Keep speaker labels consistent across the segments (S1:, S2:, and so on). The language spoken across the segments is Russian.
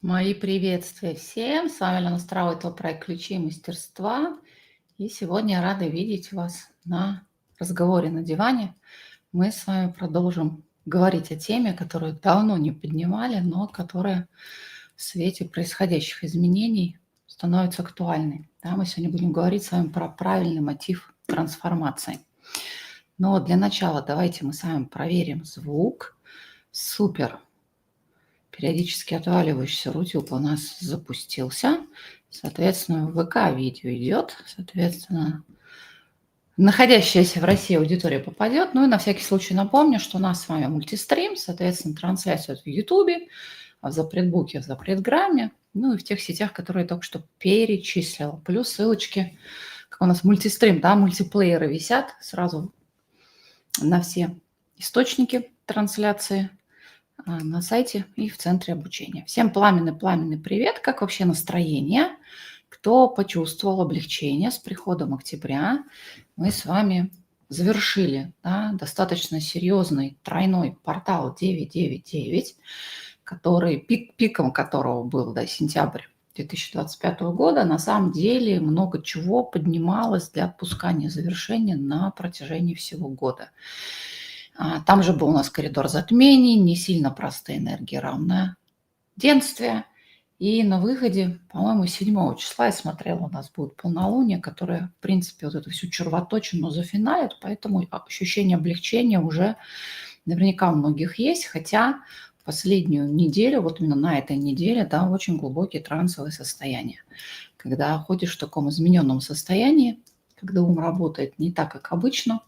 S1: Мои приветствия всем! С вами Лена Стройтова, проект «Ключи мастерства». И сегодня я рада видеть вас на разговоре на диване. Мы с вами продолжим говорить о теме, которую давно не поднимали, но которая в свете происходящих изменений становится актуальной. Да, мы сегодня будем говорить с вами про правильный мотив трансформации. Но для начала давайте мы с вами проверим звук. Супер! Периодически отваливающийся рутюб у нас запустился. Соответственно, ВК-видео идет. Соответственно, находящаяся в России аудитория попадет. Ну и на всякий случай напомню, что у нас с вами мультистрим. Соответственно, трансляция в Ютубе, в Запретбуке, в Запретграмме, ну и в тех сетях, которые я только что перечислила. Плюс ссылочки, как у нас мультистрим, да, мультиплееры висят сразу на все источники трансляции на сайте и в центре обучения. Всем пламенный привет! Как вообще настроение? Кто почувствовал облегчение с приходом октября? Мы с вами завершили достаточно серьезный тройной портал 999, который, пиком которого был сентябрь 2025 года. На самом деле много чего поднималось для отпускания завершения на протяжении всего года. Там же был у нас коридор затмений, не сильно простая энергия, равноденствие. И на выходе, по-моему, 7 числа я смотрела, у нас будет полнолуние, которое, в принципе, вот эту всю червоточину зафиналит, поэтому ощущение облегчения уже наверняка у многих есть, хотя последнюю неделю, вот именно на этой неделе, да, очень глубокие трансовые состояния. Когда ходишь в таком измененном состоянии, когда ум работает не так, как обычно,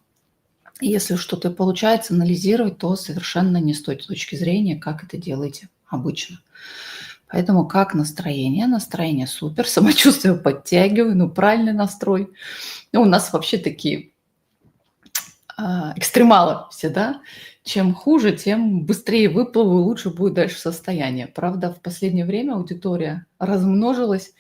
S1: если что-то получается анализировать, то совершенно не с той точки зрения, как это делаете обычно. Поэтому как настроение? Настроение супер, самочувствие подтягиваю, правильный настрой. У нас вообще такие экстремалы все, да? Чем хуже, тем быстрее выплыву, лучше будет дальше состояние. Правда, в последнее время аудитория размножилась,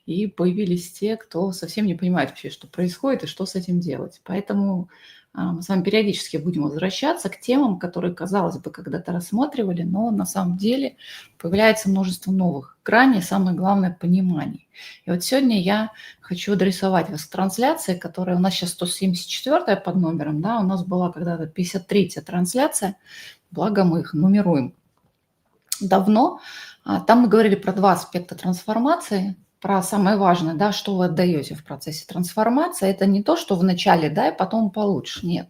S1: и появились те, кто совсем не понимает вообще, что происходит и что с этим делать. Поэтому мы с вами периодически будем возвращаться к темам, которые, казалось бы, когда-то рассматривали, но на самом деле появляется множество новых граней, самое главное – пониманий. И вот сегодня я хочу адресовать вас к трансляции, которая у нас сейчас 174 под номером, да, у нас была когда-то 53-я трансляция, благо мы их нумеруем давно. Там мы говорили про два аспекта трансформации, про самое важное, да, что вы отдаете в процессе трансформации. Это не то, что вначале дай, потом получишь. Нет.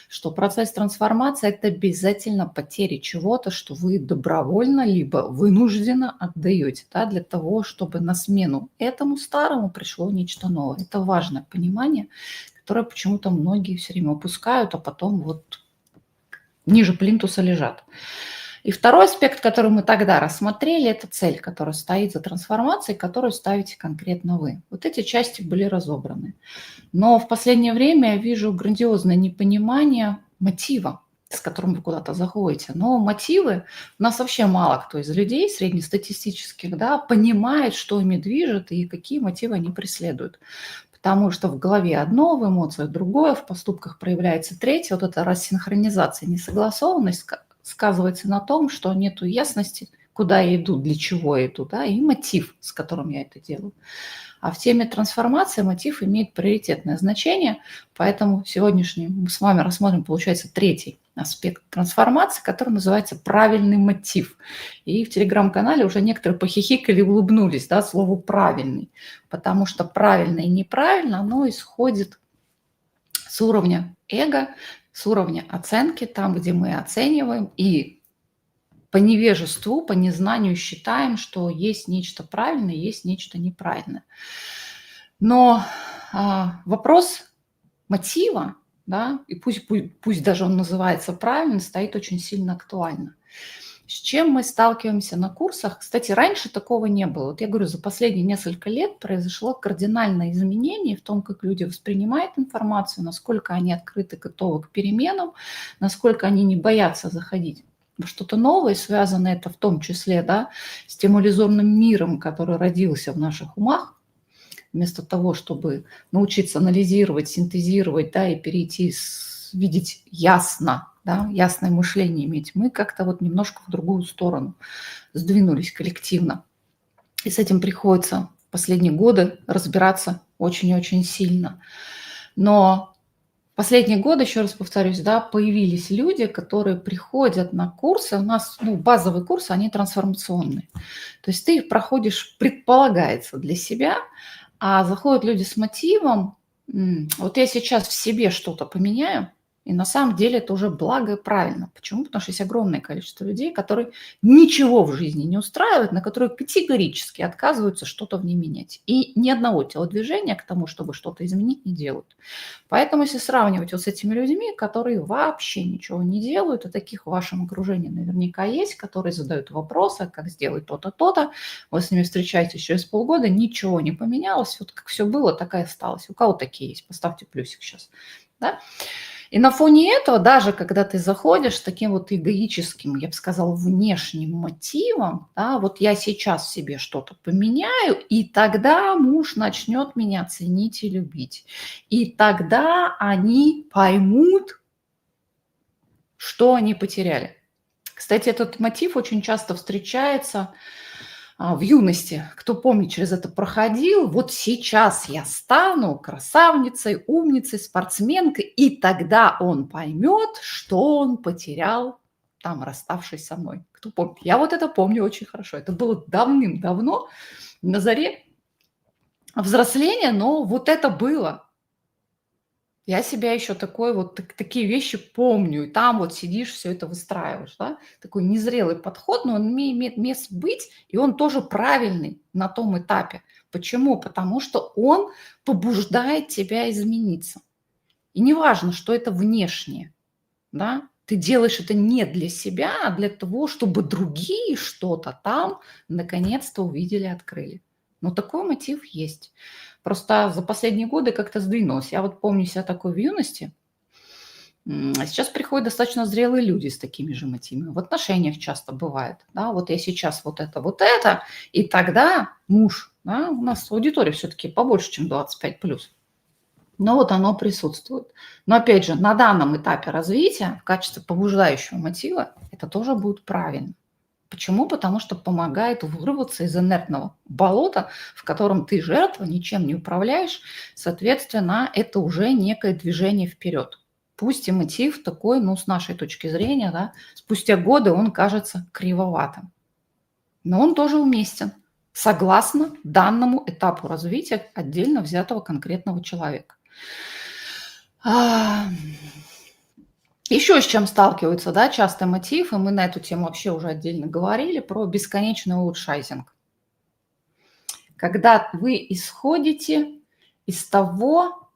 S1: Что процесс трансформации – это обязательно потеря чего-то, что вы добровольно либо вынужденно отдаете, да, для того, чтобы на смену этому старому пришло нечто новое. Это важное понимание, которое почему-то многие все время упускают, а потом вот ниже плинтуса лежат. И второй аспект, который мы тогда рассмотрели, это цель, которая стоит за трансформацией, которую ставите конкретно вы. Вот эти части были разобраны. Но в последнее время я вижу грандиозное непонимание мотива, с которым вы куда-то заходите. Но мотивы, у нас вообще мало кто из людей среднестатистических, да, понимает, что ими движет и какие мотивы они преследуют. Потому что в голове одно, в эмоциях другое, в поступках проявляется третье. Вот эта рассинхронизация, несогласованность сказывается на том, что нет ясности, куда я иду, для чего я иду, да, и мотив, с которым я это делаю. А в теме трансформации мотив имеет приоритетное значение, поэтому сегодняшний мы с вами рассмотрим, получается, третий аспект трансформации, который называется правильный мотив. И в телеграм-канале уже некоторые похихикали, улыбнулись, да, слову правильный, потому что правильно и неправильно, оно исходит с уровня эго, с уровня оценки, там, где мы оцениваем и по невежеству, по незнанию считаем, что есть нечто правильное, есть нечто неправильное. Но вопрос мотива, да, и пусть даже он называется правильно, стоит очень сильно актуально. С чем мы сталкиваемся на курсах? Кстати, раньше такого не было. Вот я говорю, за последние несколько лет произошло кардинальное изменение в том, как люди воспринимают информацию, насколько они открыты, готовы к переменам, насколько они не боятся заходить во что-то новое, связано это в том числе, да, с тем иллюзорным миром, который родился в наших умах, вместо того, чтобы научиться анализировать, синтезировать, да, и перейти видеть ясно, да, ясное мышление иметь, мы как-то вот немножко в другую сторону сдвинулись коллективно. И с этим приходится в последние годы разбираться очень-очень сильно. Но в последние годы, еще раз повторюсь, да, появились люди, которые приходят на курсы. У нас, ну, базовые курсы, они трансформационные. То есть ты их проходишь, предполагается, для себя, а заходят люди с мотивом: вот я сейчас в себе что-то поменяю, и на самом деле это уже благо и правильно. Почему? Потому что есть огромное количество людей, которые ничего в жизни не устраивают, на которые категорически отказываются что-то в ней менять. И ни одного телодвижения к тому, чтобы что-то изменить, не делают. Поэтому если сравнивать вот с этими людьми, которые вообще ничего не делают, а таких в вашем окружении наверняка есть, которые задают вопросы, как сделать то-то, то-то, вы с ними встречаетесь через полгода, ничего не поменялось, вот как все было, так и осталось. У кого такие есть? Поставьте плюсик сейчас. Да? И на фоне этого, даже когда ты заходишь с таким вот эгоическим, я бы сказала, внешним мотивом, да, вот я сейчас себе что-то поменяю, и тогда муж начнет меня ценить и любить. И тогда они поймут, что они потеряли. Кстати, этот мотив очень часто встречается в юности. Кто помнит, через это проходил, вот сейчас я стану красавницей, умницей, спортсменкой, и тогда он поймет, что он потерял, там, расставшись со мной. Кто помнит? Я вот это помню очень хорошо. Это было давным-давно, на заре взросления, но вот это было. Я себя еще такой вот, такие вещи помню, и там вот сидишь, все это выстраиваешь, да? Такой незрелый подход, но он имеет место быть, и он тоже правильный на том этапе. Почему? Потому что он побуждает тебя измениться. И неважно, что это внешнее, да? Ты делаешь это не для себя, а для того, чтобы другие что-то там наконец-то увидели, открыли. Но такой мотив есть. Просто за последние годы как-то сдвинулось. Я вот помню себя такой в юности, а сейчас приходят достаточно зрелые люди с такими же мотивами. В отношениях часто бывает. Да, вот я сейчас вот это, и тогда муж, да, у нас аудитория все-таки побольше, чем 25+. Но вот оно присутствует. Но опять же, на данном этапе развития в качестве побуждающего мотива это тоже будет правильно. Почему? Потому что помогает вырваться из инертного болота, в котором ты жертва, ничем не управляешь. Соответственно, это уже некое движение вперед. Пусть и мотив такой, ну, с нашей точки зрения, да, спустя годы он кажется кривоватым. Но он тоже уместен, согласно данному этапу развития отдельно взятого конкретного человека. Еще с чем сталкиваются, да, частый мотив, и мы на эту тему вообще уже отдельно говорили, про бесконечный улучшайзинг. Когда вы исходите из того,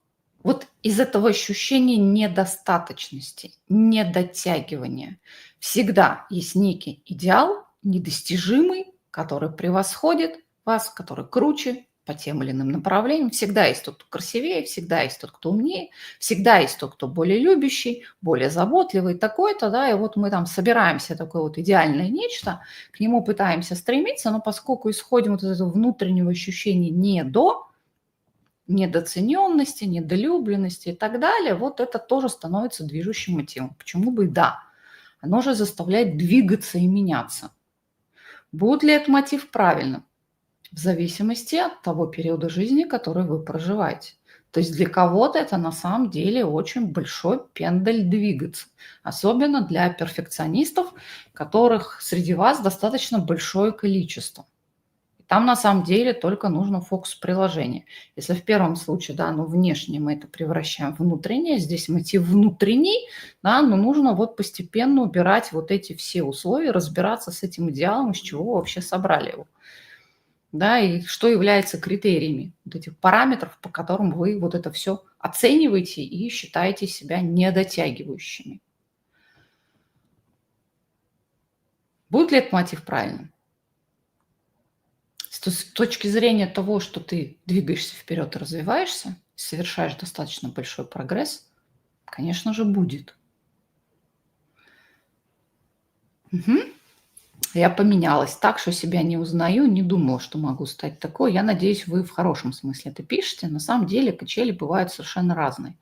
S1: вот из этого ощущения недостаточности, недотягивания. Всегда есть некий идеал, недостижимый, который превосходит вас, который круче по тем или иным направлениям. Всегда есть тот, кто красивее, всегда есть тот, кто умнее, всегда есть тот, кто более любящий, более заботливый, такой-то, да, и вот мы там собираемся, такое вот идеальное нечто, к нему пытаемся стремиться, но поскольку исходим вот из этого внутреннего ощущения недооцененности, недолюбленности и так далее, вот это тоже становится движущим мотивом. Почему бы и да? Оно же заставляет двигаться и меняться. Будет ли этот мотив правильным? В зависимости от того периода жизни, который вы проживаете. То есть для кого-то это на самом деле очень большой пендаль двигаться. Особенно для перфекционистов, которых среди вас достаточно большое количество. Там на самом деле только нужно фокус приложения. Если в первом случае, да, ну внешне мы это превращаем в внутреннее, здесь мотив внутренний, да, но нужно вот постепенно убирать вот эти все условия, разбираться с этим идеалом, из чего вы вообще собрали его. Да, и что является критериями вот этих параметров, по которым вы вот это все оцениваете и считаете себя недотягивающими. Будет ли этот мотив правильным? С точки зрения того, что ты двигаешься вперед и развиваешься, совершаешь достаточно большой прогресс, конечно же, будет. Я поменялась так, что себя не узнаю, не думала, что могу стать такой. Я надеюсь, вы в хорошем смысле это пишете. На самом деле качели бывают совершенно разные.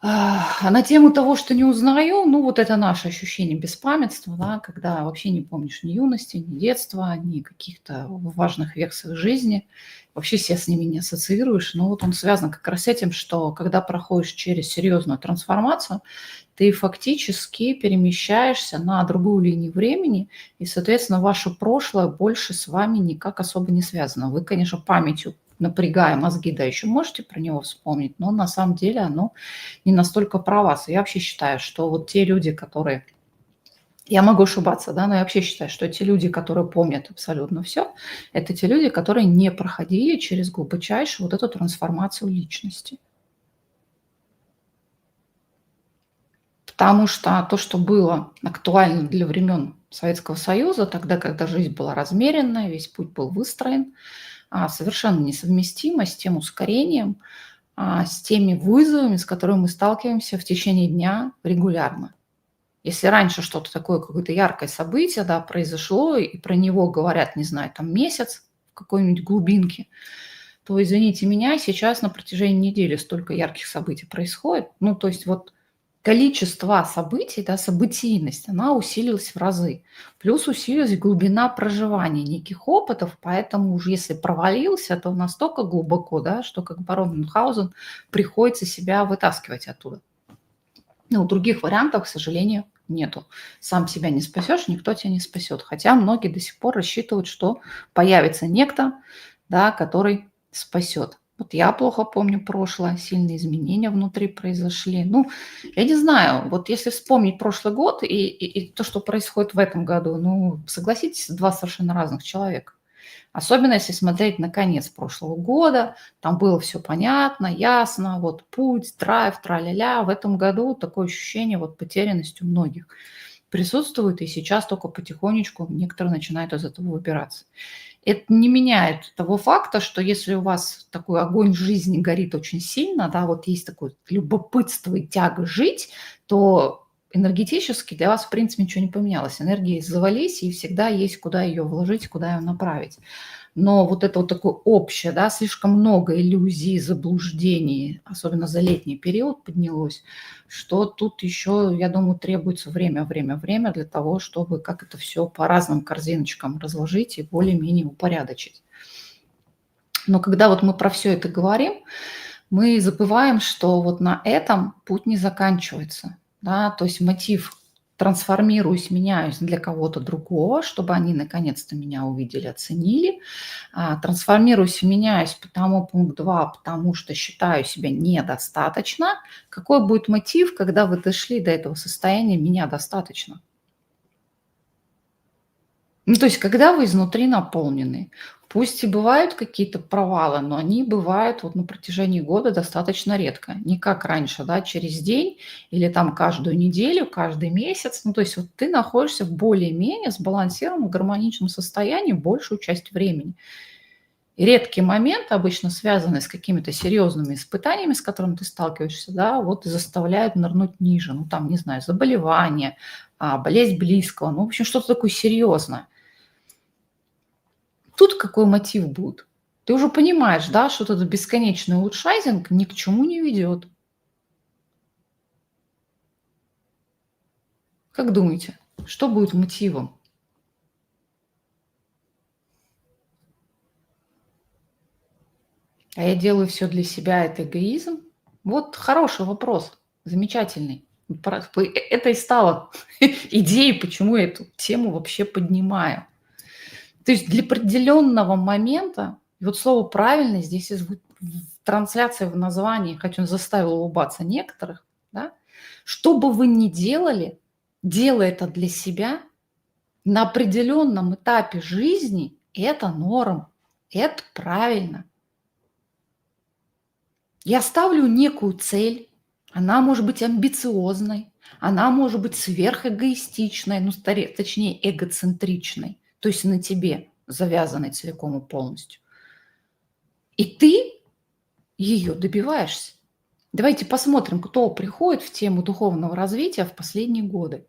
S1: А на тему того, что не узнаю, ну, вот это наше ощущение беспамятства, да, когда вообще не помнишь ни юности, ни детства, ни каких-то важных вех своей жизни, вообще себя с ними не ассоциируешь. Но вот он связан как раз с этим, что когда проходишь через серьезную трансформацию, ты фактически перемещаешься на другую линию времени, и, соответственно, ваше прошлое больше с вами никак особо не связано. Вы, конечно, памятью, напрягая мозги, да, еще можете про него вспомнить, но на самом деле оно не настолько про вас. Я вообще считаю, что вот те люди, которые... Я могу ошибаться, да, но я вообще считаю, что те люди, которые помнят абсолютно все, это те люди, которые не проходили через глубочайшую вот эту трансформацию личности. Потому что то, что было актуально для времен Советского Союза, тогда, когда жизнь была размеренная, весь путь был выстроен, совершенно несовместимо с тем ускорением, с теми вызовами, с которыми мы сталкиваемся в течение дня регулярно. Если раньше что-то такое, какое-то яркое событие, да, произошло, и про него говорят, не знаю, там месяц в какой-нибудь глубинке, то, извините меня, сейчас на протяжении недели столько ярких событий происходит. Ну, то есть вот количество событий, да, событийность, она усилилась в разы. Плюс усилилась глубина проживания неких опытов, поэтому уже если провалился, то настолько глубоко, да, что как барон Мюнхгаузен приходится себя вытаскивать оттуда. Ну, других вариантов, к сожалению, нету. Сам себя не спасешь, никто тебя не спасет. Хотя многие до сих пор рассчитывают, что появится некто, да, который спасет. Вот я плохо помню прошлое, сильные изменения внутри произошли. Ну, я не знаю, вот если вспомнить прошлый год и то, что происходит в этом году, ну, согласитесь, два совершенно разных человека. Особенно если смотреть на конец прошлого года, там было все понятно, ясно, вот путь, драйв, тра-ля-ля. В этом году такое ощущение вот потерянности у многих присутствует, и сейчас только потихонечку некоторые начинают из этого выбираться. Это не меняет того факта, что если у вас такой огонь жизни горит очень сильно, да, вот есть такое любопытство и тяга жить, то энергетически для вас, в принципе, ничего не поменялось. Энергии завались, и всегда есть куда ее вложить, куда ее направить. Но вот это вот такое общее, да, слишком много иллюзий, заблуждений, особенно за летний период поднялось, что тут еще, я думаю, требуется время для того, чтобы как это все по разным корзиночкам разложить и более-менее упорядочить. Но когда вот мы про все это говорим, мы забываем, что вот на этом путь не заканчивается. Да? То есть мотив трансформируюсь, меняюсь для кого-то другого, чтобы они наконец-то меня увидели, оценили. Трансформируюсь, меняюсь потому, пункт 2, потому что считаю себя недостаточно. Какой будет мотив, когда вы дошли до этого состояния «меня достаточно»? Ну, то есть, когда вы изнутри наполнены, пусть и бывают какие-то провалы, но они бывают вот на протяжении года достаточно редко. Не как раньше, да, через день или там каждую неделю, каждый месяц. Ну, то есть вот ты находишься в более-менее сбалансированном, гармоничном состоянии большую часть времени. И редкие моменты, обычно связанные с какими-то серьезными испытаниями, с которыми ты сталкиваешься, да, вот и заставляют нырнуть ниже. Ну, там, не знаю, заболевание, болезнь близкого, ну, в общем, что-то такое серьезное. Тут какой мотив будет? Ты уже понимаешь, да, что этот бесконечный улучшайзинг ни к чему не ведет. Как думаете, что будет мотивом? А я делаю все для себя, это эгоизм? Вот хороший вопрос, замечательный. Это и стало идеей, почему я эту тему вообще поднимаю. То есть для определенного момента, и вот слово «правильно» здесь трансляция в названии, хоть он заставил улыбаться некоторых, да, что бы вы ни делали, делая это для себя, на определенном этапе жизни это норм, это правильно. Я ставлю некую цель, она может быть амбициозной, она может быть сверхэгоистичной, ну, точнее, эгоцентричной, то есть на тебе завязанной целиком и полностью. И ты ее добиваешься. Давайте посмотрим, кто приходит в тему духовного развития в последние годы.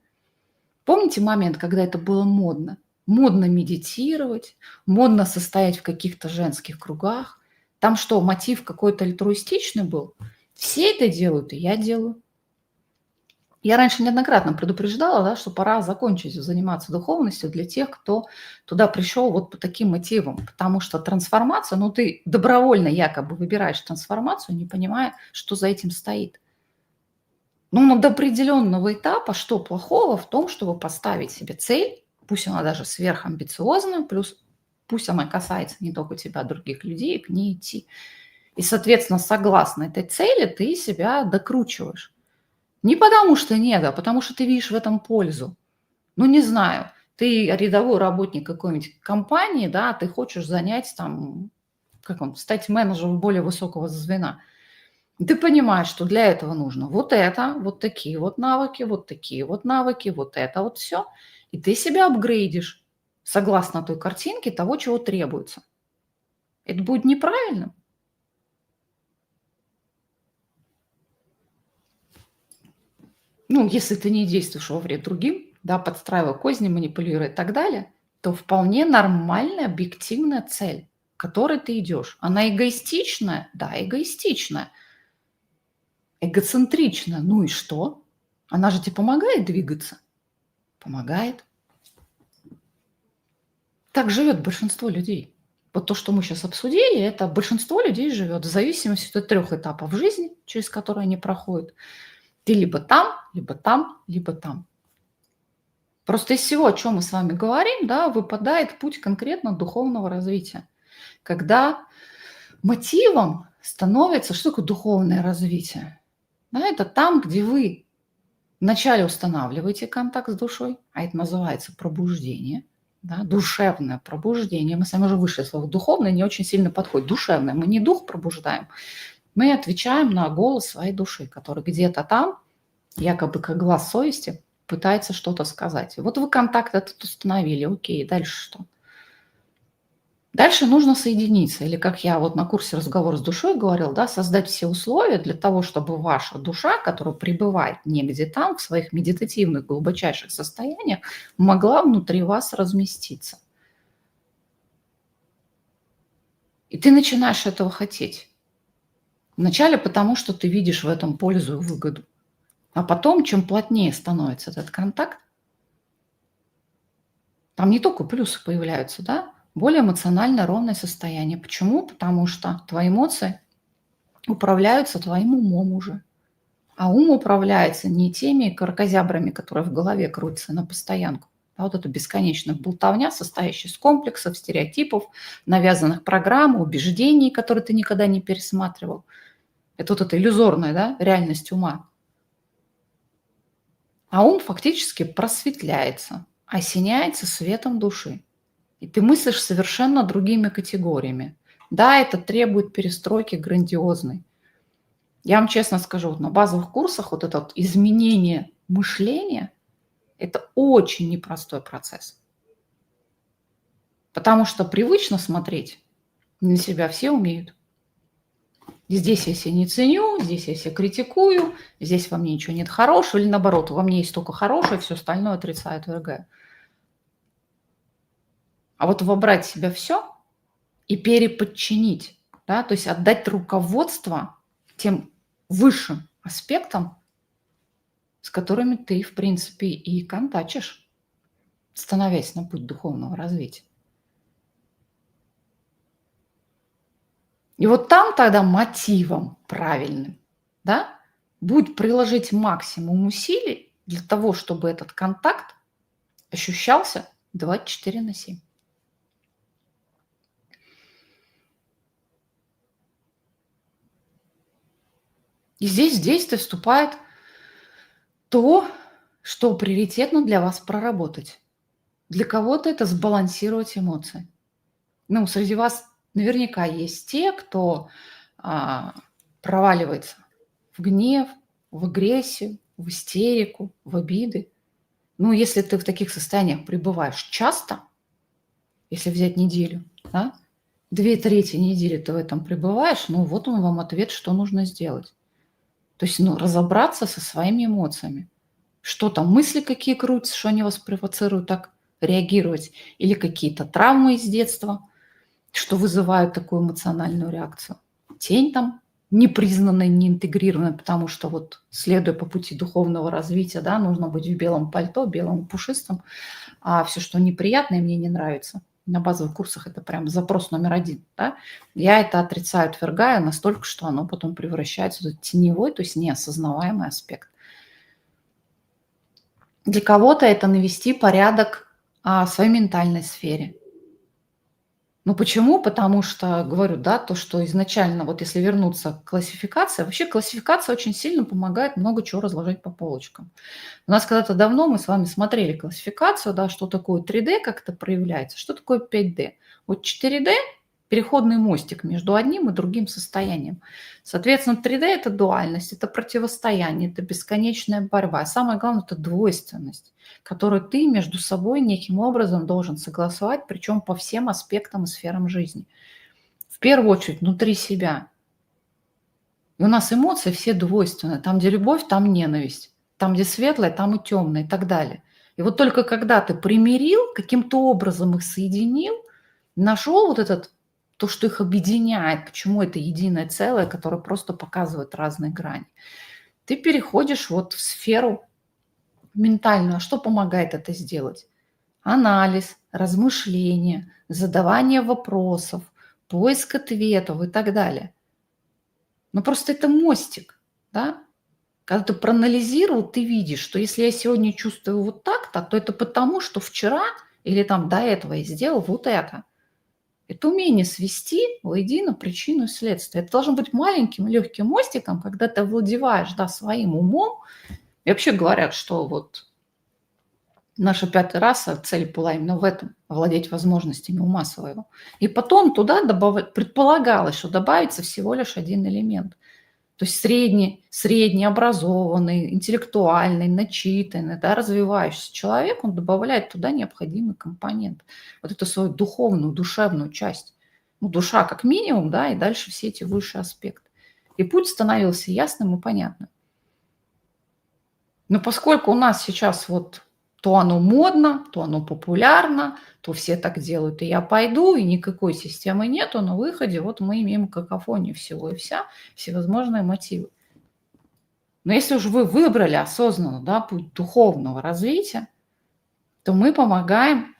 S1: Помните момент, когда это было модно? Модно медитировать, модно состоять в каких-то женских кругах. Там что, мотив какой-то альтруистичный был? Все это делают, и я делаю. Я раньше неоднократно предупреждала, да, что пора закончить заниматься духовностью для тех, кто туда пришел вот по таким мотивам. Потому что трансформация, ну ты добровольно якобы выбираешь трансформацию, не понимая, что за этим стоит. Ну, до определенного этапа что плохого в том, чтобы поставить себе цель, пусть она даже сверхамбициозная, плюс пусть она касается не только тебя, а других людей, и к ней идти. И, соответственно, согласно этой цели ты себя докручиваешь. Не потому что нет, а потому что ты видишь в этом пользу. Ну, не знаю, ты рядовой работник какой-нибудь компании, да, ты хочешь занять там, как он, стать менеджером более высокого звена. Ты понимаешь, что для этого нужно вот это, вот такие вот навыки, вот такие вот навыки, вот это вот все. И ты себя апгрейдишь согласно той картинке того, чего требуется. Это будет неправильно. Ну, если ты не действуешь во вред другим, да, подстраивая козни, манипулируя и так далее, то вполне нормальная, объективная цель, к которой ты идешь. Она эгоистичная? Да, эгоистичная. Эгоцентричная. Ну и что? Она же тебе помогает двигаться? Помогает. Так живет большинство людей. Вот то, что мы сейчас обсудили, это большинство людей живет в зависимости от 3 этапов жизни, через которые они проходят. Ты либо там, либо там, либо там. Просто из всего, о чем мы с вами говорим, да, выпадает путь конкретно духовного развития. Когда мотивом становится, что такое духовное развитие? Да, это там, где вы вначале устанавливаете контакт с душой, а это называется пробуждение, да, душевное пробуждение. Мы с вами уже вышли, слово духовное не очень сильно подходит. Душевное. Мы не дух пробуждаем, мы отвечаем на голос своей души, который где-то там, якобы как глаз совести, пытается что-то сказать. Вот вы контакт этот установили, окей, дальше что? Дальше нужно соединиться, или как я вот на курсе «Разговор с душой» говорил, да, создать все условия для того, чтобы ваша душа, которая пребывает негде там, в своих медитативных глубочайших состояниях, могла внутри вас разместиться. И ты начинаешь этого хотеть. Вначале потому, что ты видишь в этом пользу и выгоду. А потом, чем плотнее становится этот контакт, там не только плюсы появляются, да, более эмоционально ровное состояние. Почему? Потому что твои эмоции управляются твоим умом уже. А ум управляется не теми кракозябрами, которые в голове крутятся на постоянку, а вот эта бесконечная болтовня, состоящая из комплексов, стереотипов, навязанных программ, убеждений, которые ты никогда не пересматривал. Это вот эта иллюзорная, да, реальность ума. А ум фактически просветляется, осеняется светом души. И ты мыслишь совершенно другими категориями. Да, это требует перестройки грандиозной. Я вам честно скажу, вот на базовых курсах вот это вот изменение мышления – это очень непростой процесс. Потому что привычно смотреть на себя все умеют. И здесь я себя не ценю, здесь я себя критикую, здесь во мне ничего нет хорошего, или наоборот, во мне есть только хорошее, все остальное отрицаю, отвергаю. А вот вобрать в себя все и переподчинить, да, то есть отдать руководство тем высшим аспектам, с которыми ты, в принципе, и контачишь, становясь на путь духовного развития. И вот там тогда мотивом правильным, да, будет приложить максимум усилий для того, чтобы этот контакт ощущался 24/7. И здесь в действие вступает то, что приоритетно для вас проработать. Для кого-то это сбалансировать эмоции. Ну, среди вас наверняка есть те, кто а, проваливается в гнев, в агрессию, в истерику, в обиды. Ну, если ты в таких состояниях пребываешь часто, если взять неделю, да, 2/3 недели ты в этом пребываешь, ну, вот он вам ответ, что нужно сделать. То есть, ну, разобраться со своими эмоциями. Что там, мысли какие крутятся, что они вас провоцируют так реагировать, или какие-то травмы из детства, что вызывают такую эмоциональную реакцию. Тень там непризнанной, не интегрированной, потому что вот следуя по пути духовного развития, да, нужно быть в белом пальто, белом и пушистом, а все, что неприятное, мне не нравится. На базовых курсах это прям запрос номер один, да. Я это отрицаю, отвергаю настолько, что оно потом превращается в этот теневой, то есть неосознаваемый аспект. Для кого-то это навести порядок в своей ментальной сфере. Ну почему? Потому что, говорю, да, то, что изначально, вот если вернуться к классификации, вообще классификация очень сильно помогает много чего разложить по полочкам. У нас когда-то давно мы с вами смотрели классификацию, да, что такое 3D, как это проявляется, что такое 5D. Вот 4D– переходный мостик между одним и другим состоянием. Соответственно, 3D– это дуальность, это противостояние, это бесконечная борьба. А самое главное– это двойственность, которую ты между собой неким образом должен согласовать, причем по всем аспектам и сферам жизни. В первую очередь внутри себя. И у нас эмоции все двойственные. Там, где любовь, там ненависть. Там, где светлое, там и темное и так далее. И вот только когда ты примирил, каким-то образом их соединил, нашел вот этот, то, что их объединяет, почему это единое целое, которое просто показывает разные грани, ты переходишь вот в сферу ментальную. А что помогает это сделать? Анализ, размышление, задавание вопросов, поиск ответов и так далее. Но просто это мостик, да? Когда ты проанализировал, ты видишь, что если я сегодня чувствую вот так-то, то это потому, что вчера или там до этого я сделал вот это. Это умение свести воедино причину и следствие. Это должно быть маленьким легким мостиком, когда ты овладеваешь, да, своим умом. И вообще говорят, что вот наша пятая раса, цель была именно в этом– овладеть возможностями ума своего. И потом туда предполагалось, что добавится всего лишь один элемент. То есть средний образованный, интеллектуальный, начитанный, да, развивающийся человек, он добавляет туда необходимый компонент. Вот эту свою духовную, душевную часть. Ну, душа как минимум, да, и дальше все эти высшие аспекты. И путь становился ясным и понятным. Но поскольку у нас сейчас вот то оно модно, то оно популярно, то все так делают, и я пойду, и никакой системы нету, на выходе вот мы имеем какофонию всего и вся, всевозможные мотивы. Но если уж вы выбрали осознанно, да, путь духовного развития, то мы помогаем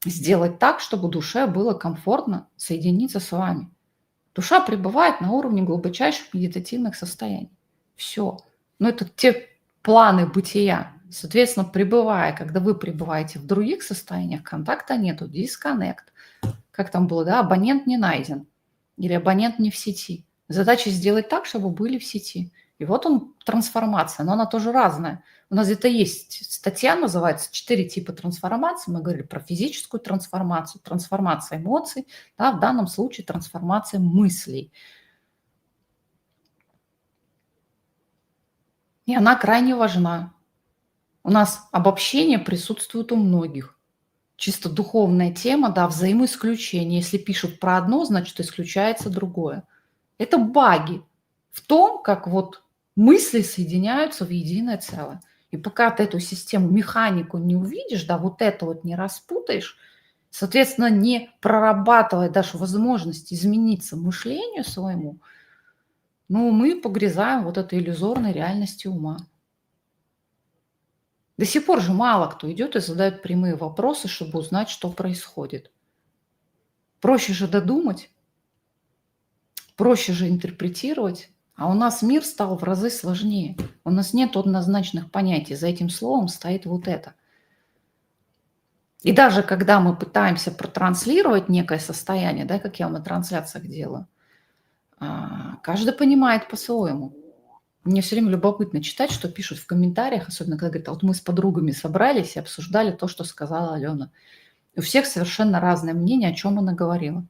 S1: сделать так, чтобы душе было комфортно соединиться с вами. Душа пребывает на уровне глубочайших медитативных состояний. Все. Но это те планы бытия. Соответственно, пребывая, когда вы пребываете в других состояниях, контакта нету, дисконнект. Как там было, да, абонент не найден или абонент не в сети. Задача сделать так, чтобы были в сети. И вот он, трансформация, но она тоже разная. У нас где-то есть статья, называется «4 типа трансформации». Мы говорили про физическую трансформацию, трансформация эмоций, да, в данном случае трансформация мыслей. И она крайне важна. У нас обобщение присутствует у многих. Чисто духовная тема, да, взаимоисключение. Если пишут про одно, значит, исключается другое. Это баги в том, как вот мысли соединяются в единое целое. И пока ты эту систему, механику не увидишь, да, вот это вот не распутаешь, соответственно, не прорабатывая даже возможность измениться мышлению своему, ну, мы погрязаем вот этой иллюзорной реальности ума. До сих пор же мало кто идет и задает прямые вопросы, чтобы узнать, что происходит. Проще же додумать, проще же интерпретировать, а у нас мир стал в разы сложнее. У нас нет однозначных понятий. За этим словом стоит вот это. И даже когда мы пытаемся протранслировать некое состояние, да, как я на трансляциях делаю, каждый понимает по-своему. Мне все время любопытно читать, что пишут в комментариях, особенно когда говорят, а вот мы с подругами собрались и обсуждали то, что сказала Алена. У всех совершенно разное мнение, о чем она говорила.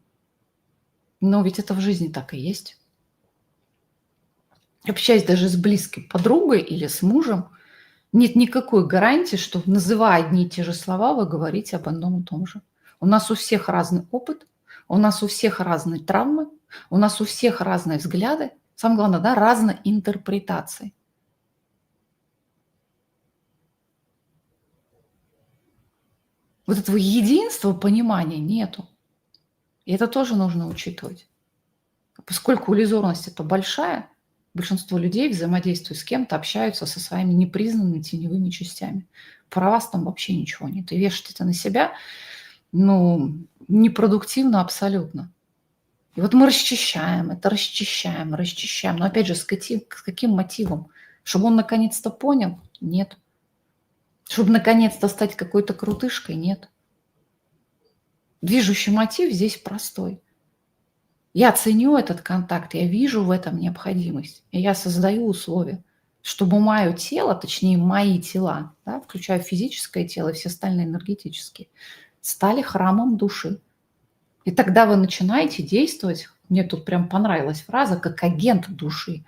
S1: Но ведь это в жизни так и есть. Общаясь даже с близкой подругой или с мужем, нет никакой гарантии, что, называя одни и те же слова, вы говорите об одном и том же. У нас у всех разный опыт, у нас у всех разные травмы, у нас у всех разные взгляды. Самое главное, да, разные интерпретации. Вот этого единства, понимания нету. И это тоже нужно учитывать. Поскольку иллюзорность это большая, большинство людей, взаимодействуя с кем-то, общаются со своими непризнанными теневыми частями. Про вас там вообще ничего нет. И вешать это на себя, ну, непродуктивно абсолютно. И вот мы расчищаем это, расчищаем, расчищаем. Но опять же, с каким мотивом? Чтобы он наконец-то понял? Нет. Чтобы наконец-то стать какой-то крутышкой? Нет. Движущий мотив здесь простой. Я ценю этот контакт, я вижу в этом необходимость, и я создаю условия, чтобы мое тело, точнее мои тела, да, включая физическое тело и все остальные энергетические, стали храмом души. И тогда вы начинаете действовать, мне тут прям понравилась фраза, как агент души.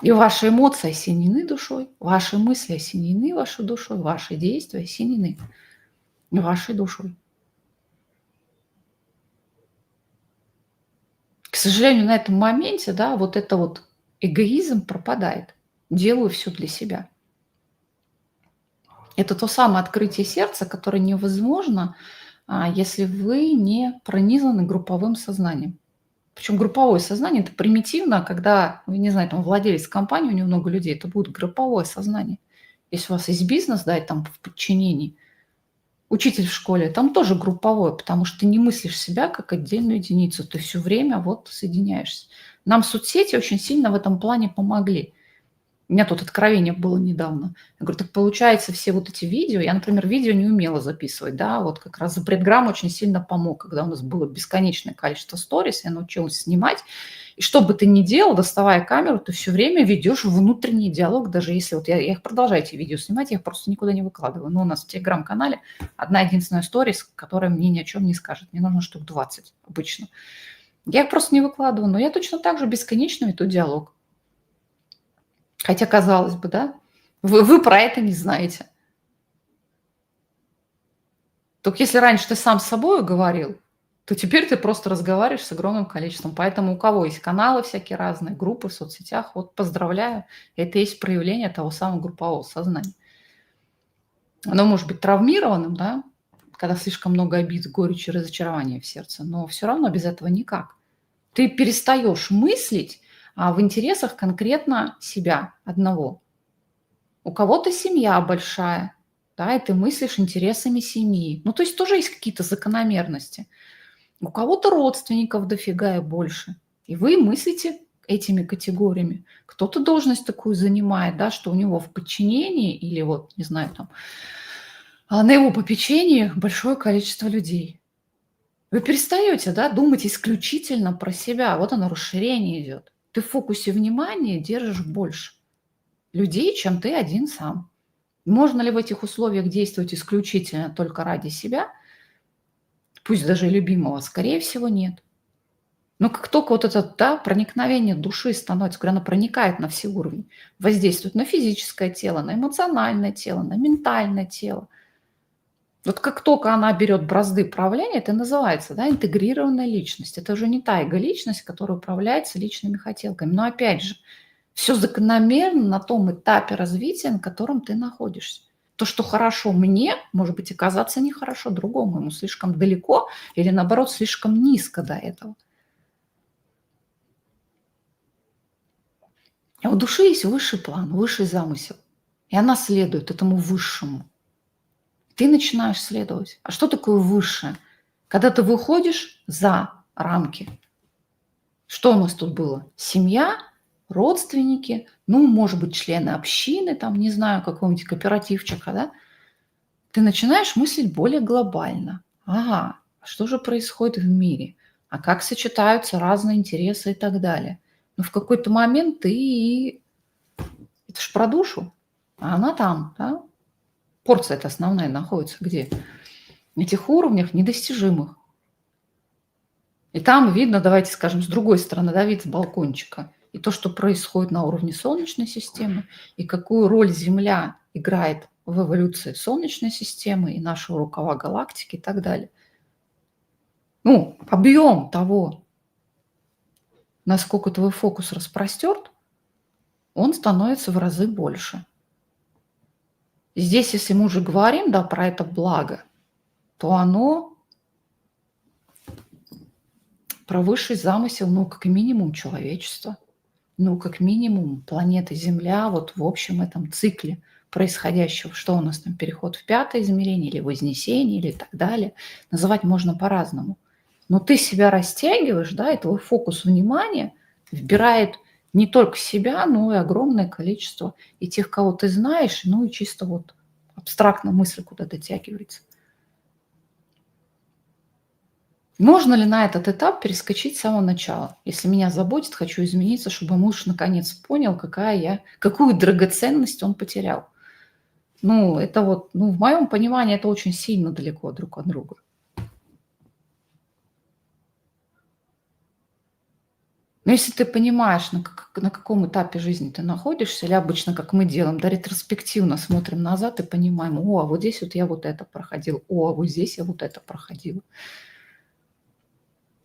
S1: И ваши эмоции осенены душой, ваши мысли осенены вашей душой, ваши действия осенены вашей душой. К сожалению, на этом моменте, да, вот это вот эгоизм пропадает. Делаю все для себя. Это то самое открытие сердца, которое невозможно, если вы не пронизаны групповым сознанием. Причем групповое сознание – это примитивно, когда, вы не знаю, там владелец компании, у него много людей, это будет групповое сознание. Если у вас есть бизнес, да, и там в подчинении, учитель в школе, там тоже групповое, потому что ты не мыслишь себя как отдельную единицу, ты все время вот соединяешься. Нам соцсети очень сильно в этом плане помогли. У меня тут откровение было недавно. Я говорю, так получается, все вот эти видео, я, например, видео не умела записывать, да, вот как раз запретграмм очень сильно помог, когда у нас было бесконечное количество сторис, я научилась снимать. И что бы ты ни делал, доставая камеру, ты все время ведешь внутренний диалог, даже если вот я их продолжаю эти видео снимать, я их просто никуда не выкладываю. Но у нас в Телеграм-канале одна единственная сторис, которая мне ни о чем не скажет. Мне нужно штук 20 обычно. Я их просто не выкладываю, но я точно так же бесконечно веду диалог. Хотя, казалось бы, да, вы про это не знаете. Только если раньше ты сам с собой говорил, то теперь ты просто разговариваешь с огромным количеством. Поэтому у кого есть каналы всякие разные, группы в соцсетях, вот поздравляю, это и есть проявление того самого группового сознания. Оно может быть травмированным, да, когда слишком много обид, горечи, разочарования в сердце, но все равно без этого никак. Ты перестаешь мыслить в интересах конкретно себя одного. У кого-то семья большая, да, и ты мыслишь интересами семьи. Ну, то есть тоже есть какие-то закономерности. У кого-то родственников дофига и больше. И вы мыслите этими категориями. Кто-то должность такую занимает, да, что у него в подчинении или вот, не знаю, там, на его попечении большое количество людей. Вы перестаете, да, думать исключительно про себя. Вот оно, расширение идет. Ты в фокусе внимания держишь больше людей, чем ты один сам. Можно ли в этих условиях действовать исключительно только ради себя? Пусть даже любимого, скорее всего, нет. Но как только вот это, да, проникновение души становится, когда оно проникает на все уровни, воздействует на физическое тело, на эмоциональное тело, на ментальное тело. Вот как только она берет бразды правления, это называется, да, интегрированная личность. Это уже не та эго-личность, которая управляется личными хотелками. Но опять же, все закономерно на том этапе развития, на котором ты находишься. То, что хорошо мне, может быть, оказаться нехорошо другому. Ему слишком далеко или, наоборот, слишком низко до этого. А у души есть высший план, высший замысел. И она следует этому высшему. Ты начинаешь следовать. А что такое высшее? Когда ты выходишь за рамки. Что у нас тут было? Семья, родственники, ну, может быть, члены общины, там, не знаю, какого-нибудь кооперативчика, да? Ты начинаешь мыслить более глобально. Ага, а что же происходит в мире? А как сочетаются разные интересы и так далее? Но в какой-то момент ты... Это ж про душу, а она там, да? Порция-то основная находится где? На этих уровнях недостижимых. И там видно, давайте скажем, с другой стороны, да, вид с балкончика. И то, что происходит на уровне Солнечной системы, и какую роль Земля играет в эволюции Солнечной системы и нашего рукава галактики и так далее. Ну, объем того, насколько твой фокус распростерт, он становится в разы больше. И здесь, если мы уже говорим, да, про это благо, то оно про высший замысел, ну, как минимум, человечества. Ну, как минимум, планета Земля, вот в общем этом цикле происходящего, что у нас там, переход в пятое измерение или вознесение, или так далее, называть можно по-разному. Но ты себя растягиваешь, да, и твой фокус внимания вбирает не только себя, но и огромное количество и тех, кого ты знаешь, ну и чисто вот абстрактно мысль куда дотягивается. Можно ли на этот этап перескочить с самого начала? Если меня заботит, хочу измениться, чтобы муж наконец понял, какую драгоценность он потерял. Ну, это вот, ну, в моем понимании это очень сильно далеко друг от друга. Но если ты понимаешь, на каком этапе жизни ты находишься, или обычно, как мы делаем, да, ретроспективно смотрим назад и понимаем, о, а вот здесь вот я вот это проходил, о, а вот здесь я вот это проходила.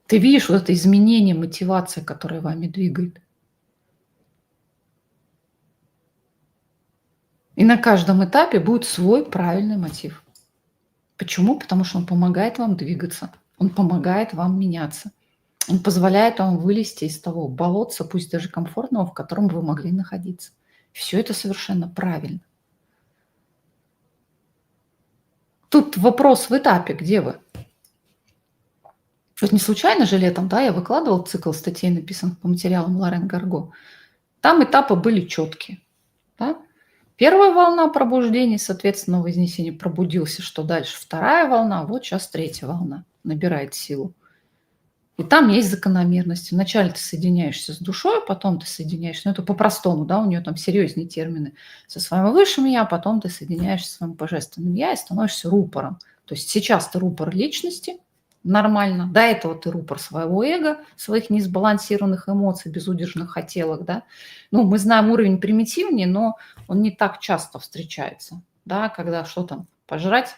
S1: Ты видишь вот это изменение мотивации, которое вами двигает. И на каждом этапе будет свой правильный мотив. Почему? Потому что он помогает вам двигаться, он помогает вам меняться, он позволяет вам вылезти из того болотца, пусть даже комфортного, в котором вы могли находиться. Все это совершенно правильно. Тут вопрос в этапе, где вы. Вот не случайно же летом, да, я выкладывал цикл статей, написанных по материалам Лорен Гарго. Там этапы были четкие. Да? Первая волна пробуждения, соответственно, вознесение пробудился, что дальше? Вторая волна, вот сейчас третья волна набирает силу. И там есть закономерности. Вначале ты соединяешься с душой, потом ты соединяешься, ну это по-простому, да, у нее там серьезнее термины, со своим высшим я, потом ты соединяешься со своим божественным я и становишься рупором. То есть сейчас ты рупор личности, нормально, до этого ты рупор своего эго, своих несбалансированных эмоций, безудержных хотелок, да. Ну, мы знаем уровень примитивнее, но он не так часто встречается, да, когда что там, пожрать,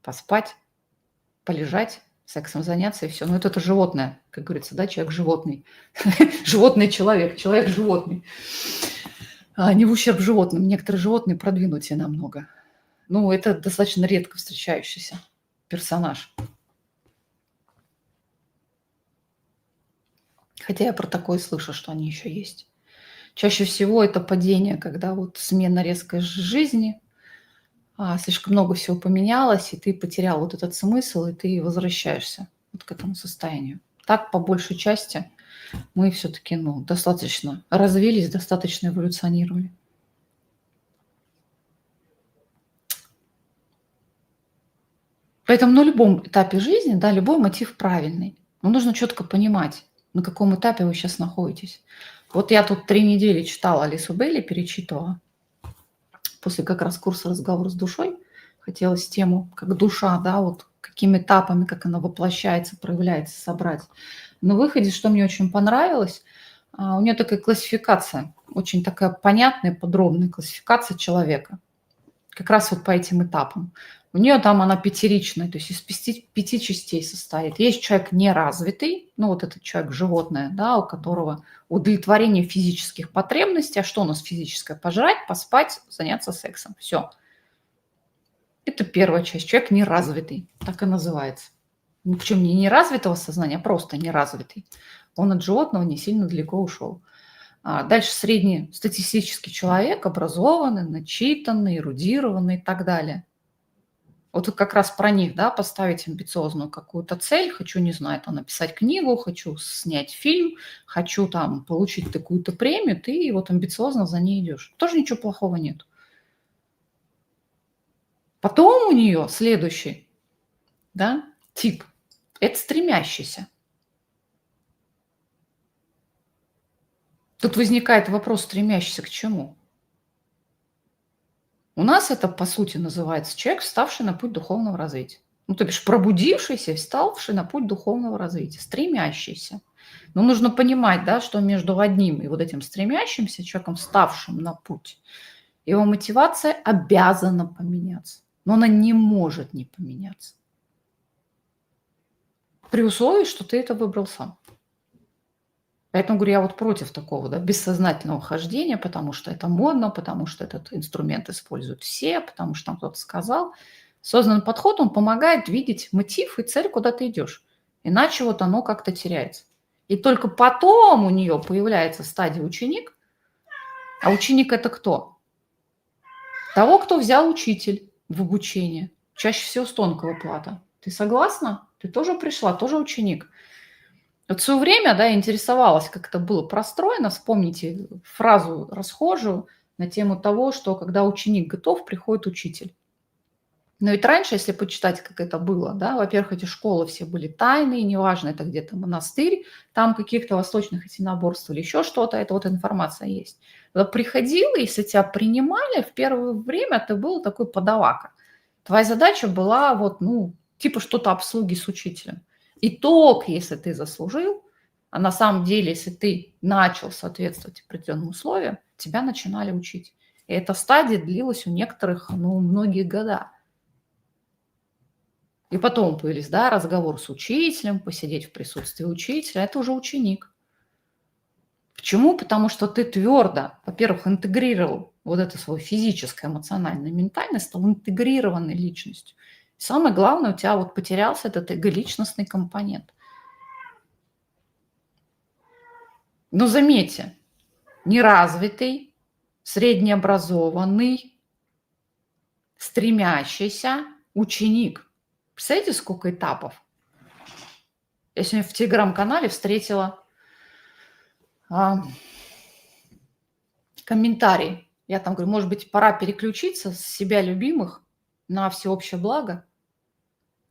S1: поспать, полежать, сексом заняться и все. Но это животное, как говорится, да, человек-животный. Животный-человек, человек-животный. Не в ущерб животным. Некоторые животные продвинутее намного. Ну, это достаточно редко встречающийся персонаж. Хотя я про такое слышу, что они еще есть. Чаще всего это падение, когда вот смена резкой жизни, слишком много всего поменялось, и ты потерял вот этот смысл, и ты возвращаешься вот к этому состоянию. Так, по большей части, мы все-таки достаточно развились, достаточно эволюционировали. Поэтому на любом этапе жизни, да, любой мотив правильный. Но нужно четко понимать, на каком этапе вы сейчас находитесь. Вот я тут 3 недели читала Алису Бейли, перечитывала. После как раз курса «Разговор с душой» хотелось тему, как душа, да, вот какими этапами, как она воплощается, проявляется, собрать. На выходе, что мне очень понравилось, у нее такая классификация, очень такая понятная, подробная классификация человека. Как раз вот по этим этапам. У нее там она пятеричная, то есть из 5 частей состоит. Есть человек неразвитый, ну вот этот человек животное, да, у которого удовлетворение физических потребностей. А что у нас физическое? Пожрать, поспать, заняться сексом. Все. Это первая часть. Человек неразвитый, так и называется. Ну, причем не неразвитого сознания, а просто неразвитый. Он от животного не сильно далеко ушел. Дальше среднестатистический человек, образованный, начитанный, эрудированный и так далее. Вот как раз про них, да, поставить амбициозную какую-то цель. Хочу, не знаю, там написать книгу, хочу снять фильм, хочу там получить такую-то премию, ты вот амбициозно за ней идешь. Тоже ничего плохого нет. Потом у нее следующий, да, тип – это стремящийся. Тут возникает вопрос, стремящийся к чему? У нас это, по сути, называется человек, вставший на путь духовного развития. Ну, то бишь пробудившийся, вставший на путь духовного развития, стремящийся. Но нужно понимать, да, что между одним и вот этим стремящимся человеком, вставшим на путь, его мотивация обязана поменяться. Но она не может не поменяться. При условии, что ты это выбрал сам. Поэтому говорю, я вот против такого, да, бессознательного хождения, потому что это модно, потому что этот инструмент используют все, потому что там кто-то сказал. Осознанный подход, он помогает видеть мотив и цель, куда ты идешь. иначе вот оно как-то теряется. И только потом у нее появляется стадия ученик. А ученик – это кто? Того, кто взял учитель в обучение. Чаще всего с тонкого плата. Ты согласна? Ты тоже пришла, тоже ученик. Вот все время, да, я интересовалась, как это было простроено. Вспомните фразу расхожую на тему того, что когда ученик готов, приходит учитель. Но ведь раньше, если почитать, как это было, да, во-первых, эти школы все были тайные, неважно, это где-то монастырь, там каких-то восточных единоборств или еще что-то, это вот информация есть. Когда приходила, если тебя принимали, в первое время ты был такой подавака. Твоя задача была вот, ну, типа что-то обслуги с учителем. Итог, если ты заслужил, а на самом деле, если ты начал соответствовать определенным условиям, тебя начинали учить. И эта стадия длилась у некоторых, ну, многие года. И потом появились, да, разговор с учителем, посидеть в присутствии учителя. Это уже ученик. Почему? Потому что ты твердо, во-первых, интегрировал вот это свое физическое, эмоциональное, ментальное, стал интегрированной личностью. И самое главное, у тебя вот потерялся этот эголичностный компонент. Но заметьте, неразвитый, среднеобразованный, стремящийся ученик. Представляете, сколько этапов? Я сегодня в телеграм-канале встретила комментарий. Я там говорю, может быть, пора переключиться с себя любимых на всеобщее благо.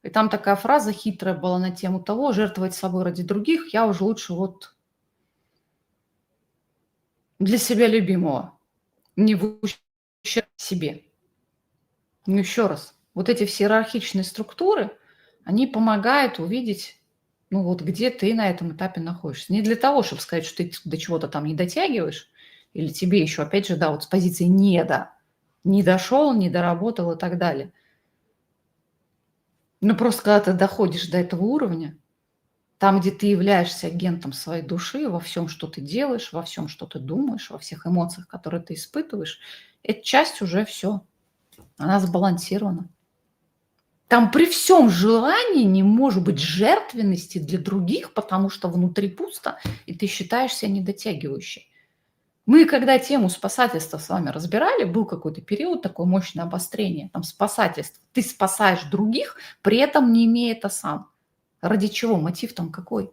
S1: И там такая фраза хитрая была на тему того, жертвовать собой ради других, я уже лучше вот для себя любимого, не в ущерб себе. Ну еще раз, вот эти все иерархичные структуры, они помогают увидеть, ну вот где ты на этом этапе находишься. Не для того, чтобы сказать, что ты до чего-то там не дотягиваешь, или тебе еще, опять же, да, вот с позиции не дошел, не доработал и так далее. Ну просто когда ты доходишь до этого уровня, там, где ты являешься агентом своей души во всем, что ты делаешь, во всем, что ты думаешь, во всех эмоциях, которые ты испытываешь, эта часть уже все, она сбалансирована. Там при всем желании не может быть жертвенности для других, потому что внутри пусто, и ты считаешь себя недотягивающей. Мы, когда тему спасательства с вами разбирали, был какой-то период, такое мощное обострение, там спасательство. Ты спасаешь других, при этом не имея это сам. Ради чего? Мотив там какой?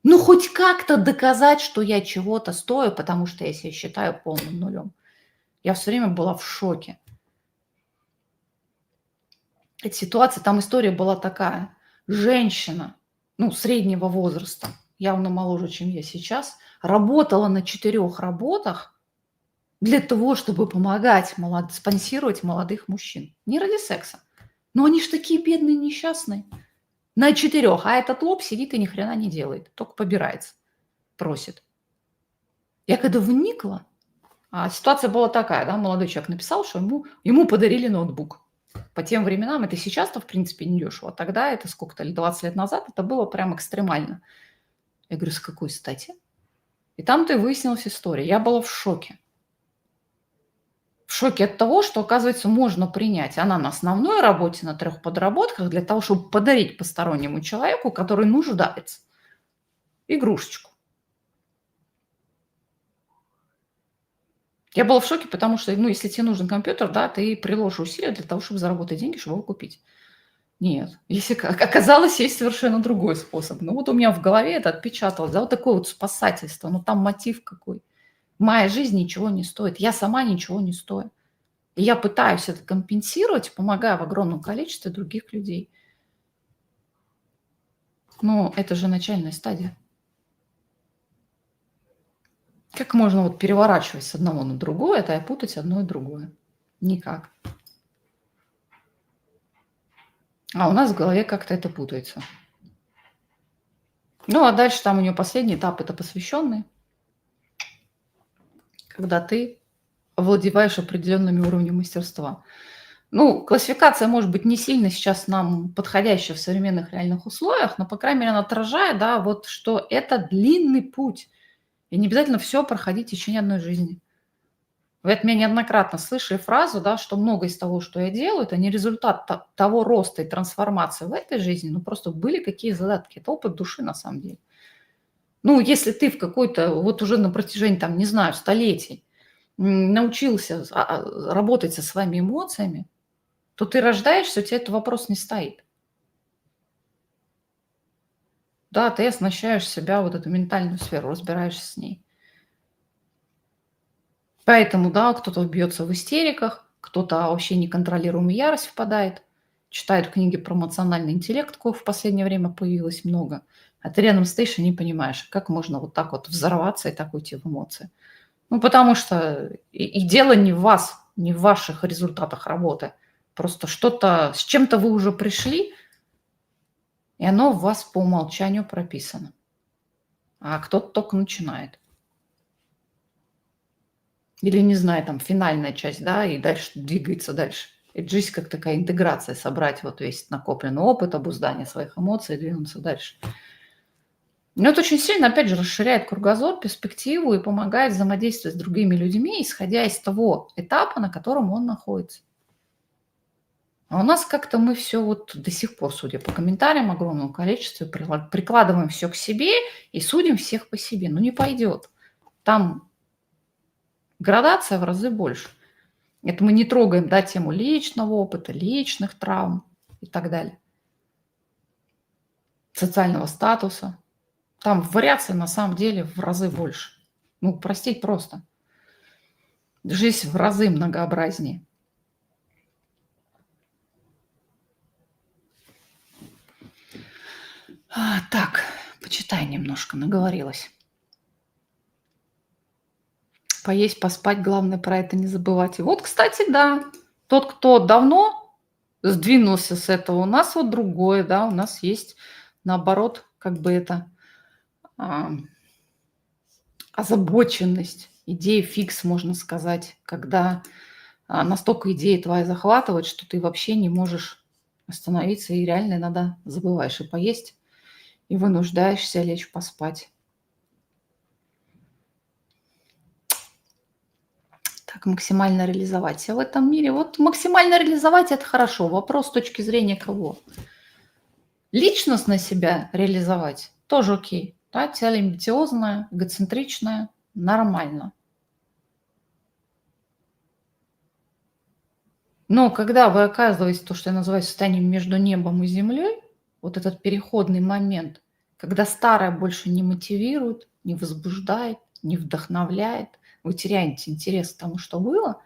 S1: Ну, хоть как-то доказать, что я чего-то стою, потому что я себя считаю полным нулем. Я все время была в шоке. Эта ситуация, там история была такая. Женщина, ну, среднего возраста, явно моложе, чем я сейчас, работала на 4 работах для того, чтобы помогать, спонсировать молодых мужчин. Не ради секса. Но они ж такие бедные, несчастные. На 4. А этот лоб сидит и ни хрена не делает. Только побирается, просит. Я когда вникла, ситуация была такая, да, молодой человек написал, что ему подарили ноутбук. По тем временам, это сейчас-то, в принципе, не дешево. Тогда, это сколько-то, 20 лет назад, это было прям экстремально. Я говорю, с какой стати? И там-то и выяснилась история. Я была в шоке. В шоке от того, что, оказывается, можно принять. Она на основной работе, на 3 подработках, для того, чтобы подарить постороннему человеку, который нуждается, игрушечку. Я была в шоке, потому что, ну, если тебе нужен компьютер, да, ты приложишь усилия для того, чтобы заработать деньги, чтобы его купить. Нет, если оказалось, есть совершенно другой способ. Ну вот у меня в голове это отпечаталось, да, вот такое вот спасательство, ну там мотив какой. Моя жизнь ничего не стоит, я сама ничего не стою. И я пытаюсь это компенсировать, помогая в огромном количестве других людей. Но это же начальная стадия. Как можно вот переворачивать с одного на другое, это и путать одно и другое? Никак. А у нас в голове как-то это путается. Ну, а дальше там у нее последний этап, это посвященный, когда ты овладеваешь определенными уровнями мастерства. Ну, классификация может быть не сильно сейчас нам подходящая в современных реальных условиях, но, по крайней мере, она отражает, да, вот что это длинный путь. И не обязательно все проходить в течение одной жизни. Вы от меня неоднократно слышали фразу, да, что многое из того, что я делаю, это не результат того роста и трансформации в этой жизни, но просто были какие задатки. Это опыт души на самом деле. Ну, если ты в какой-то, вот уже на протяжении, там, не знаю, столетий научился работать со своими эмоциями, то ты рождаешься, у тебя этот вопрос не стоит. Да, ты оснащаешь себя, вот эту ментальную сферу, разбираешься с ней. Поэтому, да, кто-то бьется в истериках, кто-то вообще неконтролируемую ярость впадает, читает книги про эмоциональный интеллект, коих в последнее время появилось много. А ты рядом стоишь и не понимаешь, как можно вот так вот взорваться и так уйти в эмоции. Ну, потому что и дело не в вас, не в ваших результатах работы. Просто что-то, с чем-то вы уже пришли, и оно в вас по умолчанию прописано. А кто-то только начинает. Или, не знаю, там финальная часть, да, и дальше двигается дальше. Это жизнь как такая интеграция, собрать вот весь накопленный опыт, обуздание своих эмоций и двинуться дальше. Но это очень сильно, опять же, расширяет кругозор, перспективу и помогает взаимодействовать с другими людьми, исходя из того этапа, на котором он находится. А у нас как-то мы все вот до сих пор, судя по комментариям огромному количеству, прикладываем все к себе и судим всех по себе. Ну, не пойдет. Там градация в разы больше. Это мы не трогаем, да, тему личного опыта, личных травм и так далее, социального статуса. Там вариаций на самом деле в разы больше. Ну, простить просто. Жизнь в разы многообразнее. Так, почитай немножко, наговорилась. Поесть, поспать, главное про это не забывать. И вот, кстати, да, тот, кто давно сдвинулся с этого, у нас вот другое, да, у нас есть, наоборот, как бы это а, озабоченность, идея фикс, можно сказать, когда настолько идея твоя захватывает, что ты вообще не можешь остановиться, и реально иногда забываешь и поесть, и вынуждаешься лечь поспать. Так, максимально реализовать себя в этом мире. Вот максимально реализовать – это хорошо. Вопрос с точки зрения кого? Личностно себя реализовать тоже окей. Да, цель амбициозная, эгоцентричная, нормально. Но когда вы оказываетесь, то, что я называю состоянием между небом и землей, вот этот переходный момент, когда старое больше не мотивирует, не возбуждает, не вдохновляет, вы теряете интерес к тому, что было,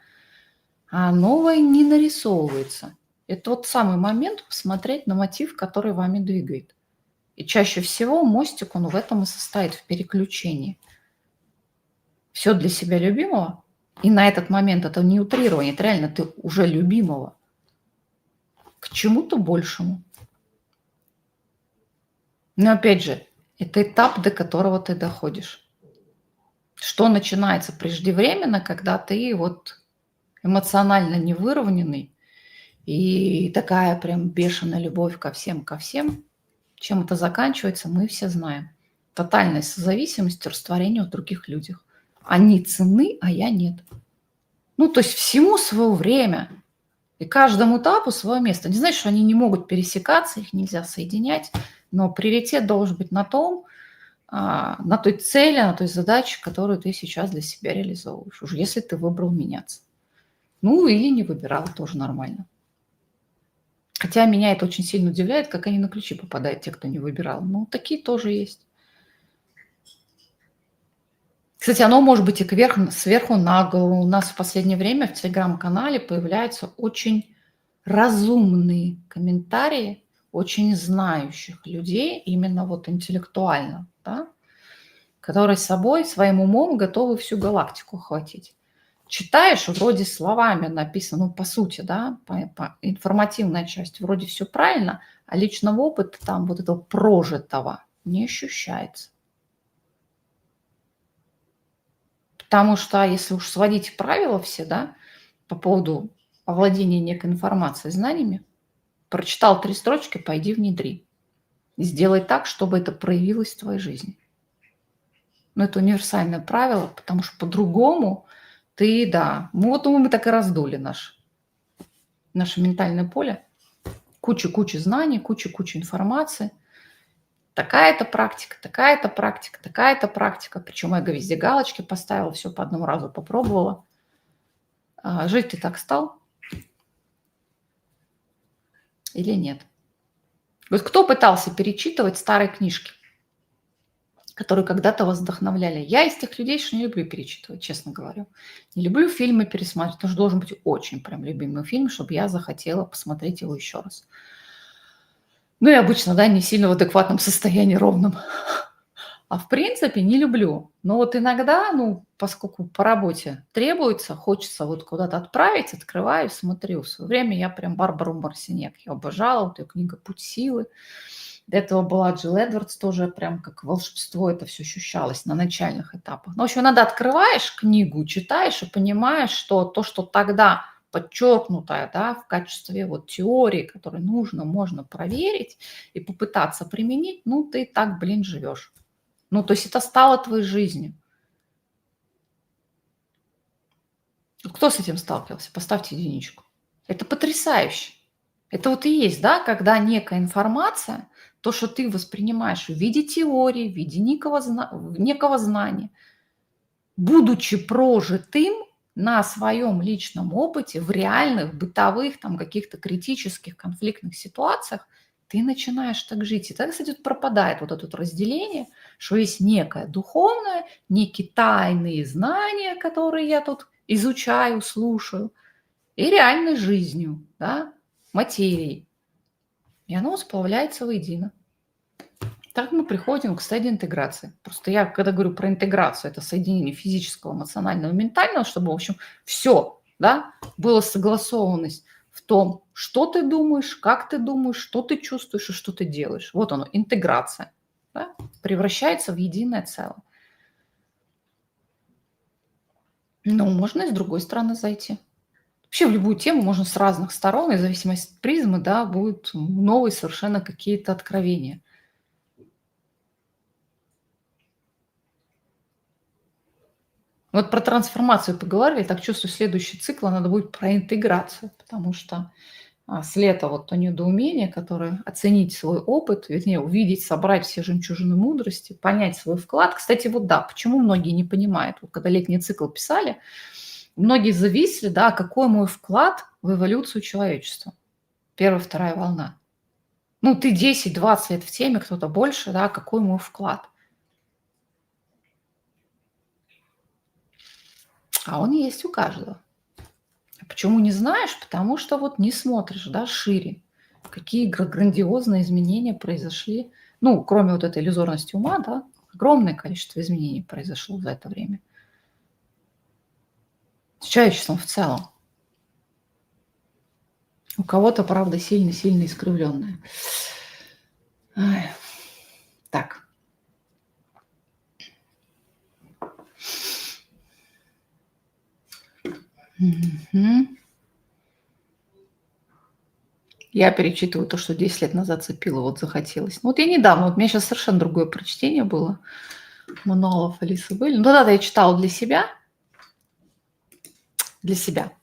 S1: а новое не нарисовывается. Это тот самый момент посмотреть на мотив, который вами двигает. И чаще всего мостик, он в этом и состоит, в переключении. Все для себя любимого, и на этот момент это не утрирование, это реально ты уже любимого к чему-то большему. Но опять же, это этап, до которого ты доходишь. Что начинается преждевременно, когда ты вот эмоционально невыровненный и такая прям бешеная любовь ко всем, чем это заканчивается, мы все знаем. Тотальная созависимость, растворение в других людях. Они ценны, а я нет. Ну, то есть всему свое время. И каждому этапу свое место. Не значит, что они не могут пересекаться, их нельзя соединять, но приоритет должен быть на том, на той цели, на той задаче, которую ты сейчас для себя реализовываешь. Уже если ты выбрал меняться. Ну, или не выбирал, тоже нормально. Хотя меня это очень сильно удивляет, как они на ключи попадают, те, кто не выбирал. Ну, такие тоже есть. Кстати, оно может быть и сверху на голову. У нас в последнее время в Телеграм-канале появляются очень разумные комментарии очень знающих людей, именно вот интеллектуально, да, которые собой, своим умом готовы всю галактику охватить. Читаешь, вроде словами написано, ну, по сути, да, информативная часть, вроде все правильно, а личного опыта там вот этого прожитого не ощущается. Потому что если уж сводить правила все, да, по поводу овладения некой информацией, знаниями, прочитал 3 строчки, пойди внедри. И сделай так, чтобы это проявилось в твоей жизни. Но это универсальное правило, потому что по-другому Ты, да. Мы так и раздули наше ментальное поле. Куча знаний, куча информации. Такая-то практика, такая-то практика, такая-то практика. Причем эго везде галочки поставила, все по одному разу попробовала. Жить ты так стал или нет? Вот кто пытался перечитывать старые книжки, которые когда-то вас вдохновляли? Я из тех людей, что не люблю перечитывать, честно говорю. Не люблю фильмы пересматривать, потому что должен быть очень прям любимый фильм, чтобы я захотела посмотреть его еще раз. Ну и обычно, да, не сильно в адекватном состоянии, ровном. А в принципе не люблю. Но вот иногда, поскольку по работе требуется, хочется вот куда-то отправить, открываю, смотрю. В свое время я прям Барбару Марсинек, я обожала, вот ее книга «Путь силы». До этого была Джилл Эдвардс, тоже прям как волшебство это все ощущалось на начальных этапах. Ну, в общем, иногда открываешь книгу, читаешь и понимаешь, что то, что тогда подчеркнутое, да, в качестве вот теории, которую можно проверить и попытаться применить, ты так, живешь. То есть это стало твоей жизнью. Вот кто с этим сталкивался? Поставьте единичку. Это потрясающе. Это вот и есть, да, когда некая информация, то, что ты воспринимаешь в виде теории, в виде некого знания, будучи прожитым на своем личном опыте, в реальных, бытовых, там, каких-то критических, конфликтных ситуациях, ты начинаешь так жить. И тогда, кстати, пропадает вот это вот разделение, что есть некое духовное, некие тайные знания, которые я тут изучаю, слушаю, и реальной жизнью, да, материей. И оно сплавляется воедино. Так мы приходим к стадии интеграции. Просто я, когда говорю про интеграцию, это соединение физического, эмоционального, ментального, чтобы, в общем, все, да, была согласованность в том, что ты думаешь, что ты чувствуешь и что ты делаешь. Вот оно, интеграция, да, превращается в единое целое. Но можно и с другой стороны зайти. Вообще в любую тему можно с разных сторон, и в зависимости от призмы, да, будут новые совершенно какие-то откровения. Вот про трансформацию поговорили, так чувствую, следующий цикл надо будет про интеграцию, потому что с лета вот то недоумение, которое оценить свой опыт, вернее, увидеть, собрать все жемчужины мудрости, понять свой вклад. Кстати, вот да, почему многие не понимают, вот когда летний цикл писали, многие зависли, да, какой мой вклад в эволюцию человечества. Первая, вторая волна. Ты 10-20 лет в теме, кто-то больше, да, какой мой вклад. А он есть у каждого. Почему не знаешь? Потому что вот не смотришь, да, шире. Какие грандиозные изменения произошли. Кроме вот этой иллюзорности ума, да, огромное количество изменений произошло за это время. С человечеством в целом. У кого-то, правда, сильно-сильно искривленное. Так. Угу. Я перечитываю то, что 10 лет назад цепило, вот захотелось. Вот я недавно, у меня сейчас совершенно другое прочтение было. Мануалов Алисы были. Да, я читала для себя. Для себя.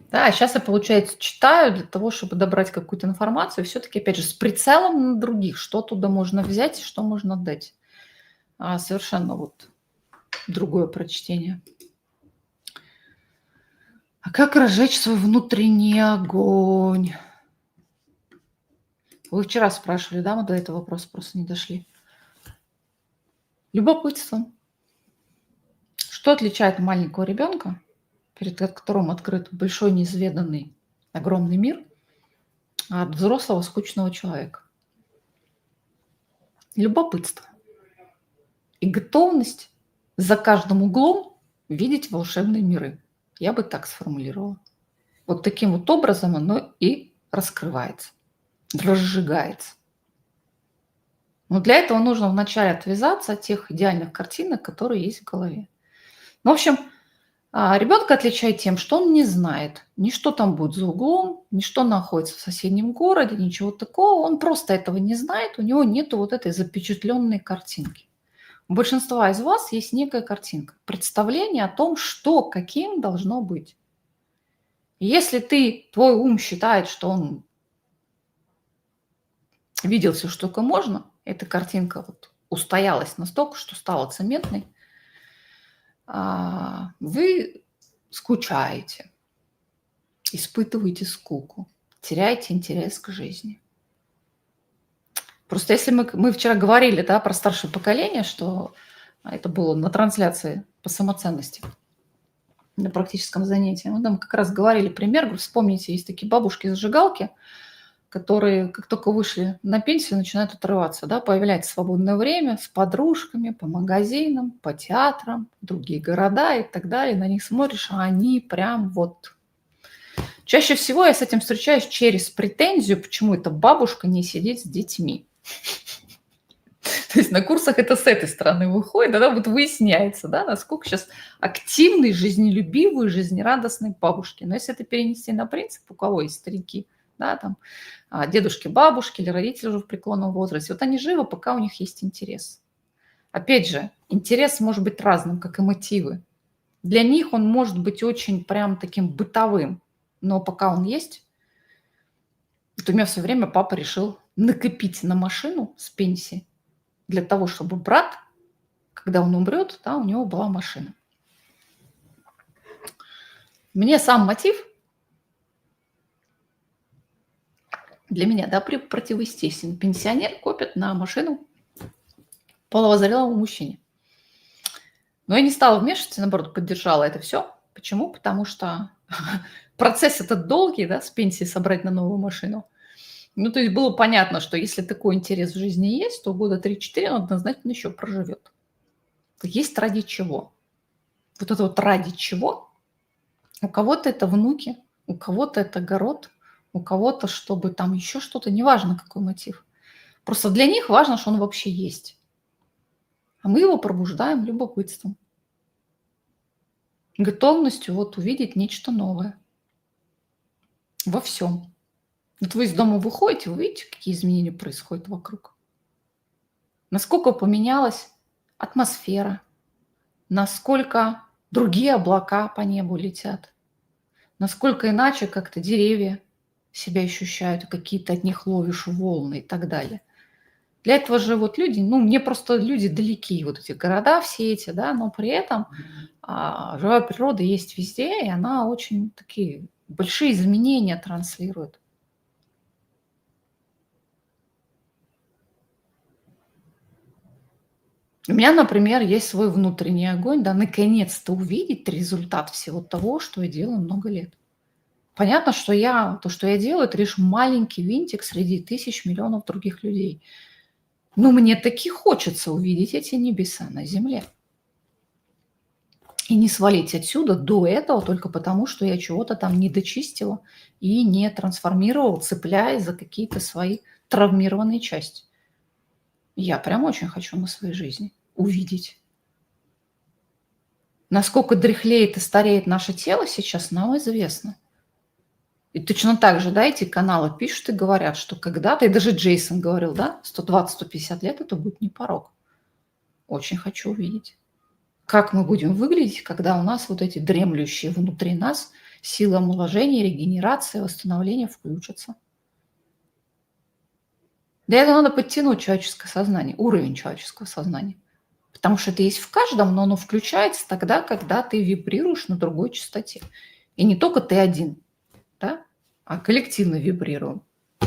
S1: Да, а сейчас я, получается, читаю для того, чтобы добрать какую-то информацию, все-таки, опять же, с прицелом на других, что туда можно взять и что можно отдать. Совершенно вот другое прочтение. А как разжечь свой внутренний огонь? Вы вчера спрашивали, да, мы до этого вопроса просто не дошли. Любопытством. Что отличает маленького ребенка, перед которым открыт большой неизведанный огромный мир, от взрослого скучного человека? Любопытство. И готовность за каждым углом видеть волшебные миры. Я бы так сформулировала. Вот таким вот образом оно и раскрывается, разжигается. Но для этого нужно вначале отвязаться от тех идеальных картинок, которые есть в голове. В общем, ребенка отличает тем, что он не знает ни что там будет за углом, ни что находится в соседнем городе, ничего такого. Он просто этого не знает, у него нету вот этой запечатленной картинки. У большинства из вас есть некая картинка, представление о том, что каким должно быть. И если твой ум считает, что он видел все, что только можно, эта картинка вот устоялась настолько, что стала цементной, вы скучаете, испытываете скуку, теряете интерес к жизни. Просто если мы вчера говорили, да, про старшее поколение, что это было на трансляции по самоценности, на практическом занятии, мы там как раз говорили пример, говорю, вспомните, есть такие бабушки-зажигалки, которые, как только вышли на пенсию, начинают отрываться, да, появляется свободное время с подружками по магазинам, по театрам, другие города и так далее. На них смотришь, а они прям вот... Чаще всего я с этим встречаюсь через претензию, почему эта бабушка не сидит с детьми. То есть на курсах это с этой стороны выходит, тогда вот выясняется, да, насколько сейчас активные, жизнелюбивые, жизнерадостные бабушки. Но если это перенести на принцип, у кого есть старики, да, там дедушки, бабушки или родители уже в преклонном возрасте, вот они живы, пока у них есть интерес. Опять же, интерес может быть разным, как и мотивы. Для них он может быть очень прям таким бытовым, но пока он есть, вот у меня все время папа решил накопить на машину с пенсии для того, чтобы брат, когда он умрет, да, у него была машина. Мне сам мотив для меня, да, противоестествен. Пенсионер копит на машину половозрелому мужчине. Но я не стала вмешиваться, наоборот, поддержала это все. Почему? Потому что процесс этот долгий, да, с пенсии собрать на новую машину. Ну, то есть было понятно, что если такой интерес в жизни есть, то года 3-4 он однозначно еще проживет. Есть ради чего. Вот это вот ради чего. У кого-то это внуки, у кого-то это огород, у кого-то, чтобы там еще что-то, неважно, какой мотив. Просто для них важно, что он вообще есть. А мы его пробуждаем любопытством, готовностью вот увидеть нечто новое во всем. Вот вы из дома выходите, вы видите, какие изменения происходят вокруг. Насколько поменялась атмосфера, насколько другие облака по небу летят, насколько иначе как-то деревья себя ощущают, и какие-то от них ловишь волны и так далее. Для этого же вот люди, ну, мне просто люди далеки, вот эти города все эти, да, но при этом живая природа есть везде, и она очень такие большие изменения транслирует. У меня, например, есть свой внутренний огонь, да, наконец-то увидеть результат всего того, что я делаю много лет. Понятно, что то, что я делаю, это лишь маленький винтик среди тысяч, миллионов других людей. Но мне таки хочется увидеть эти небеса на земле. И не свалить отсюда до этого только потому, что я чего-то там не дочистила и не трансформировала, цепляясь за какие-то свои травмированные части. Я прям очень хочу на своей жизни увидеть. Насколько дряхлеет и стареет наше тело сейчас, нам известно. И точно так же, да, эти каналы пишут и говорят, что когда-то, и даже Джейсон говорил, да, 120-150 лет это будет не порог. Очень хочу увидеть, как мы будем выглядеть, когда у нас вот эти дремлющие внутри нас силы омоложения, регенерации, восстановления включатся. Для этого надо подтянуть человеческое сознание, уровень человеческого сознания. Потому что это есть в каждом, но оно включается тогда, когда ты вибрируешь на другой частоте. И не только ты один, да, а коллективно вибрируем.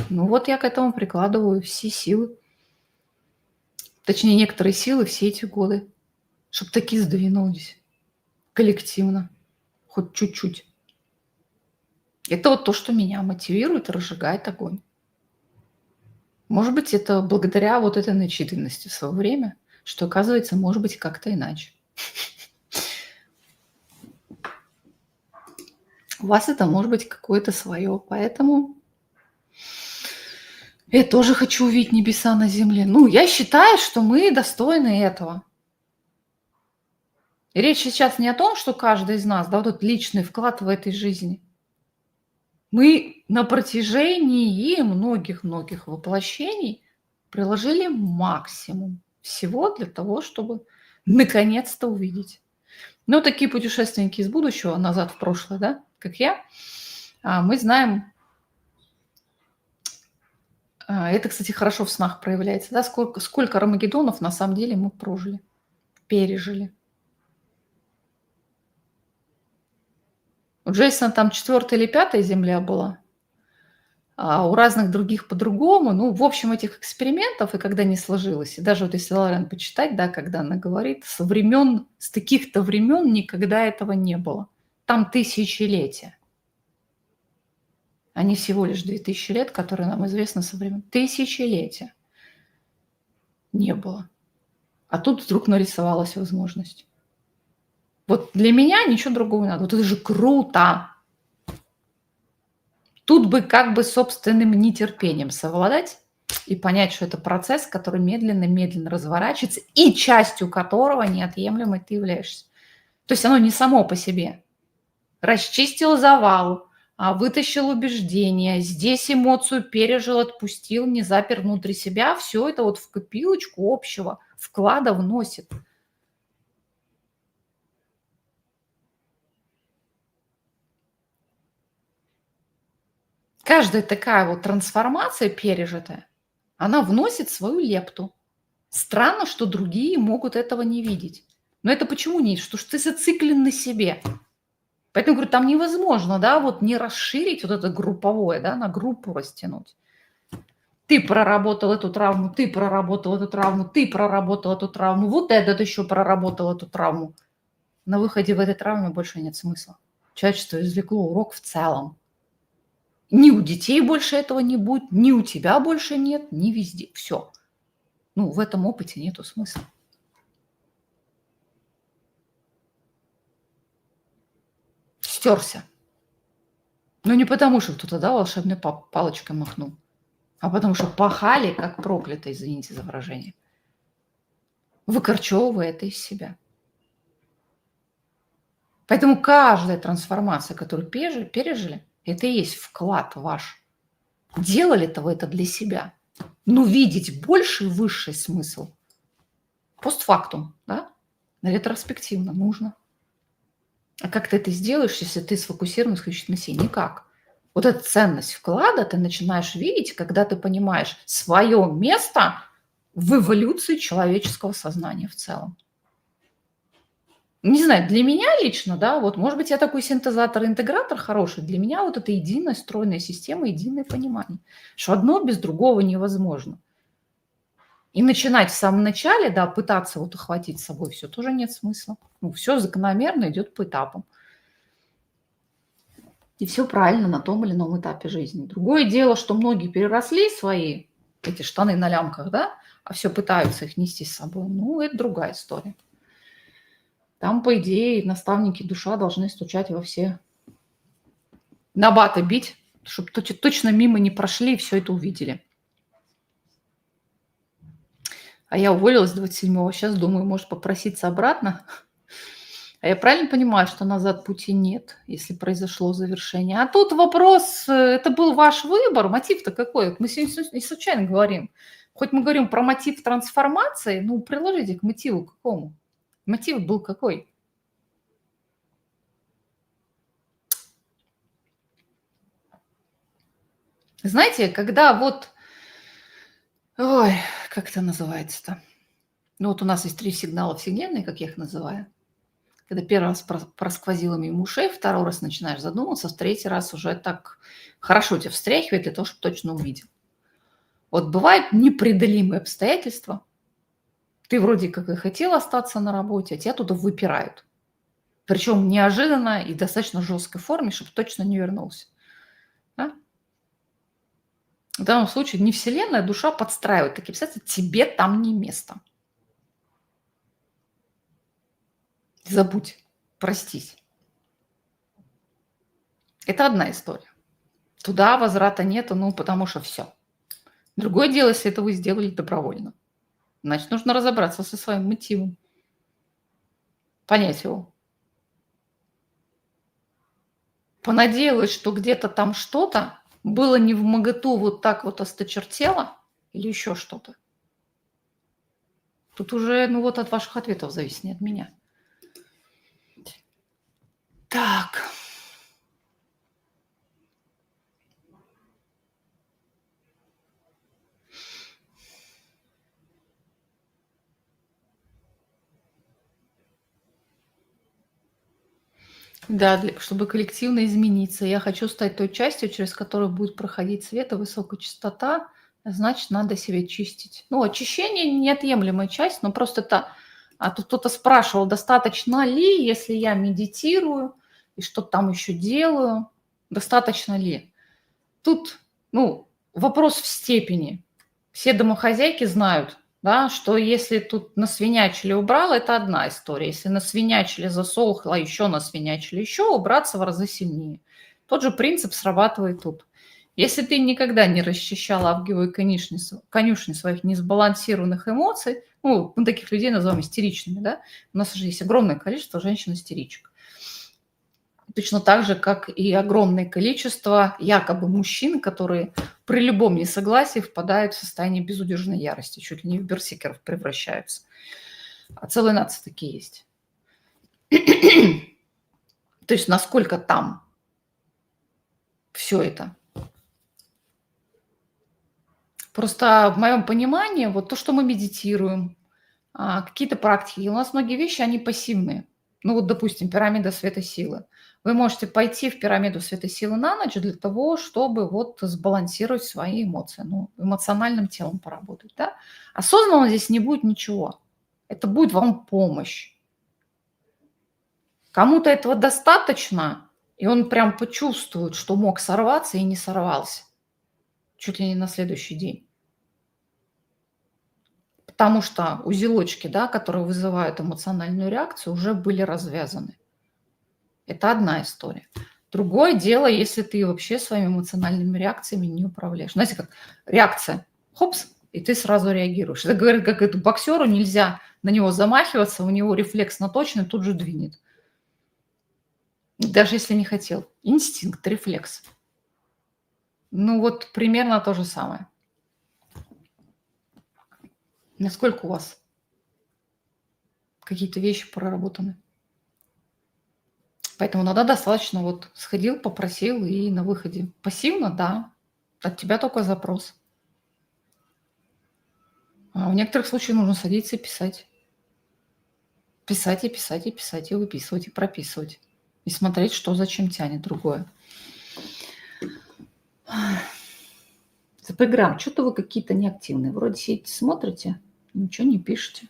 S1: Ну вот я к этому прикладываю все силы. Точнее, некоторые силы все эти годы, чтобы такие сдвинулись коллективно, хоть чуть-чуть. Это вот то, что меня мотивирует и разжигает огонь. Может быть, это благодаря вот этой начитанности в свое время, что, оказывается, может быть как-то иначе. У вас это может быть какое-то свое, поэтому я тоже хочу увидеть небеса на земле. Ну, я считаю, что мы достойны этого. И речь сейчас не о том, что каждый из нас, да, вот этот личный вклад в этой жизни. Мы на протяжении многих-многих воплощений приложили максимум. всего для того, чтобы наконец-то увидеть. Но такие путешественники из будущего назад в прошлое, да, как я, мы знаем, это, кстати, хорошо в снах проявляется, да, сколько Армагеддонов на самом деле мы прожили, пережили. У Джейсона там 4-я или 5-я Земля была, а у разных других по-другому. Ну, в общем, этих экспериментов, и когда не сложилось, и даже вот если Лорен почитать, да, когда она говорит, с таких-то времен никогда этого не было. Там тысячелетия, а не всего лишь 2000 лет, которые нам известны со времен. Тысячелетия не было. А тут вдруг нарисовалась возможность. Вот для меня ничего другого не надо. Вот это же круто! Тут бы как бы собственным нетерпением совладать и понять, что это процесс, который медленно-медленно разворачивается, и частью которого неотъемлемой ты являешься. То есть оно не само по себе. Расчистил завал, вытащил убеждения, здесь эмоцию пережил, отпустил, не запер внутри себя. Все это вот в копилочку общего вклада вносит. Каждая такая вот трансформация пережитая, она вносит свою лепту. Странно, что другие могут этого не видеть. Но это почему нет? Что ж ты зациклен на себе. Поэтому, говорю, там невозможно, да, вот не расширить вот это групповое, да, на группу растянуть. Ты проработал эту травму, ты проработал эту травму, ты проработал эту травму, вот этот еще проработал эту травму. На выходе в этой травме больше нет смысла. Человечество извлекло урок в целом. Ни у детей больше этого не будет, ни у тебя больше нет, ни везде. Все. Ну, в этом опыте нету смысла. Стерся. Ну, не потому, что кто-то, да, волшебной палочкой махнул, а потому что пахали, как проклятые, извините за выражение, выкорчевывая это из себя. Поэтому каждая трансформация, которую пережили, это и есть вклад ваш. Делали-то вы это для себя. Но видеть больший, высший смысл постфактум, да, ретроспективно нужно. А как ты это сделаешь, если ты сфокусирован исключительно на себе? Никак. Вот эта ценность вклада ты начинаешь видеть, когда ты понимаешь свое место в эволюции человеческого сознания в целом. Не знаю, для меня лично, да, вот, может быть, я такой синтезатор-интегратор хороший, для меня вот это единая стройная система, единое понимание, что одно без другого невозможно. И начинать в самом начале, да, пытаться вот охватить собой все, тоже нет смысла. Ну, все закономерно идет по этапам. И все правильно на том или ином этапе жизни. Другое дело, что многие переросли свои эти штаны на лямках, да, а все пытаются их нести с собой. Ну, это другая история. Там, по идее, наставники душа должны стучать во все, набаты бить, чтобы точно мимо не прошли и все это увидели. А я уволилась 27-го, сейчас думаю, может попроситься обратно. А я правильно понимаю, что назад пути нет, если произошло завершение? А тут вопрос, это был ваш выбор, мотив-то какой? Мы сегодня не случайно говорим. Хоть мы говорим про мотив трансформации, ну, приложите к мотиву какому? Мотив был какой? Знаете, когда вот... Ой, как это называется-то? Ну, вот у нас есть 3 сигнала вселенной, как я их называю. Когда первый раз просквозило мимо ушей, второй раз начинаешь задумываться, в третий раз уже так хорошо тебя встряхивает для того, чтобы точно увидел. Вот бывают непреодолимые обстоятельства. Ты вроде как и хотел остаться на работе, а тебя туда выпирают. Причем неожиданно и достаточно жесткой форме, чтобы точно не вернулся. Да? В данном случае не вселенная, а душа подстраивает такие обстоятельства, тебе там не место. Забудь, простись. Это одна история. Туда возврата нету, ну, потому что все. Другое дело, если это вы сделали добровольно. Значит, нужно разобраться со своим мотивом. Понять его. Понадеялась, что где-то там что-то было не вмоготу вот так вот осточертело или еще что-то. Тут уже, ну вот от ваших ответов зависит, не от меня. Так. Да, чтобы коллективно измениться. Я хочу стать той частью, через которую будет проходить свет и высокая частота, значит, надо себя чистить. Ну, очищение– неотъемлемая часть, но просто это... А тут кто-то спрашивал, достаточно ли, если я медитирую и что там еще делаю, достаточно ли? Тут, ну, вопрос в степени. Все домохозяйки знают, да, что если тут насвинячили, убрал, это одна история. Если насвинячили, засохло, еще насвинячили, еще убраться в разы сильнее. Тот же принцип срабатывает тут. Если ты никогда не расчищала авгиевые конюшни своих несбалансированных эмоций, ну, мы таких людей называем истеричными, да, у нас же есть огромное количество женщин-истеричек. Точно так же, как и огромное количество якобы мужчин, которые при любом несогласии впадают в состояние безудержной ярости, чуть ли не в берсеркеров превращаются. А целые нации такие есть. То есть насколько там все это. Просто в моем понимании, вот то, что мы медитируем, какие-то практики, у нас многие вещи, они пассивные. Ну вот, допустим, пирамида света силы. Вы можете пойти в пирамиду света силы на ночь для того, чтобы вот сбалансировать свои эмоции, ну, эмоциональным телом поработать, да. Осознанно здесь не будет ничего. Это будет вам помощь. Кому-то этого достаточно, и он прям почувствует, что мог сорваться и не сорвался. Чуть ли не на следующий день. Потому что узелочки, да, которые вызывают эмоциональную реакцию, уже были развязаны. Это одна история. Другое дело, если ты вообще своими эмоциональными реакциями не управляешь. Знаете, как реакция, хопс, и ты сразу реагируешь. Это говорит, как это боксеру нельзя на него замахиваться, у него рефлекс наточенный, тут же двинет. Даже если не хотел. Инстинкт, рефлекс. Ну вот примерно то же самое. Насколько у вас какие-то вещи проработаны? Поэтому иногда достаточно вот сходил, попросил и на выходе. Пассивно, да, от тебя только запрос. А в некоторых случаях нужно садиться и писать. Писать и писать, и писать, и выписывать, и прописывать. И смотреть, что зачем тянет другое. За программ, что-то вы какие-то неактивные. Вроде сидите, смотрите, ничего не пишете.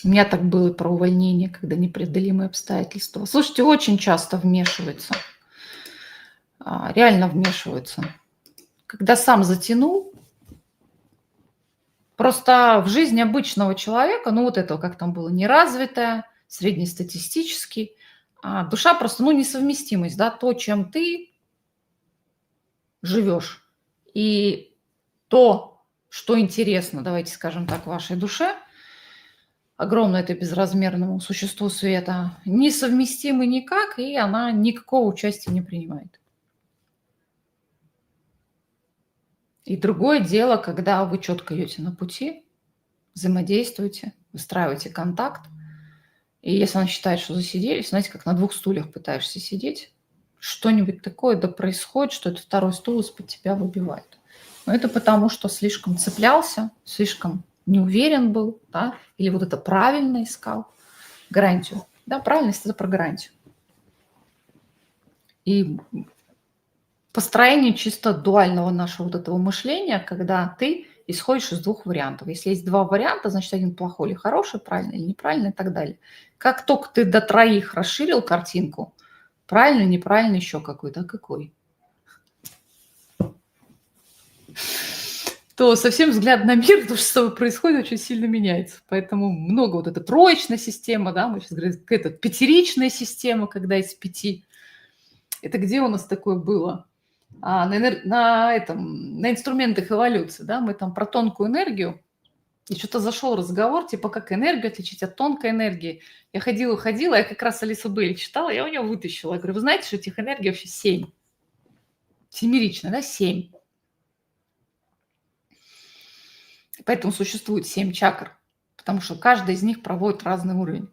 S1: У меня так было и про увольнение, когда непреодолимые обстоятельства. Слушайте, очень часто вмешиваются. Реально вмешиваются. Когда сам затянул, просто в жизни обычного человека, ну вот этого, как там было, неразвитая, среднестатистический, душа просто, ну, несовместимость, да, то, чем ты живешь, и то, что интересно, давайте скажем так, вашей душе, огромное это безразмерному существу света, несовместимы никак, и она никакого участия не принимает. И другое дело, когда вы четко идете на пути, взаимодействуете, выстраиваете контакт, и если она считает, что засиделись, знаете, как на двух стульях пытаешься сидеть, что-нибудь такое да происходит, что этот второй стул из-под тебя выбивает. Но это потому, что слишком цеплялся, слишком не уверен был, да, или вот это правильно искал, гарантию. Да, правильность – это про гарантию. И построение чисто дуального нашего вот этого мышления, когда ты исходишь из двух вариантов. Если есть два варианта, значит, один плохой или хороший, правильный или неправильный и так далее. Как только ты до троих расширил картинку, правильный, неправильный, еще какой-то, а какой? То совсем взгляд на мир, то, что с тобой происходит, очень сильно меняется. Поэтому много вот эта троечная система, да, мы сейчас говорим, какая-то пятеричная система, когда из 5. Это где у нас такое было? На инструментах эволюции, да, мы там про тонкую энергию, и что-то зашел разговор, типа, как энергию отличить от тонкой энергии. Я ходила, я как раз Алису Белли читала, я у нее вытащила. Я говорю, вы знаете, что этих энергий вообще 7? Семерично, да, 7. Поэтому существует 7 чакр, потому что каждая из них проводит разный уровень.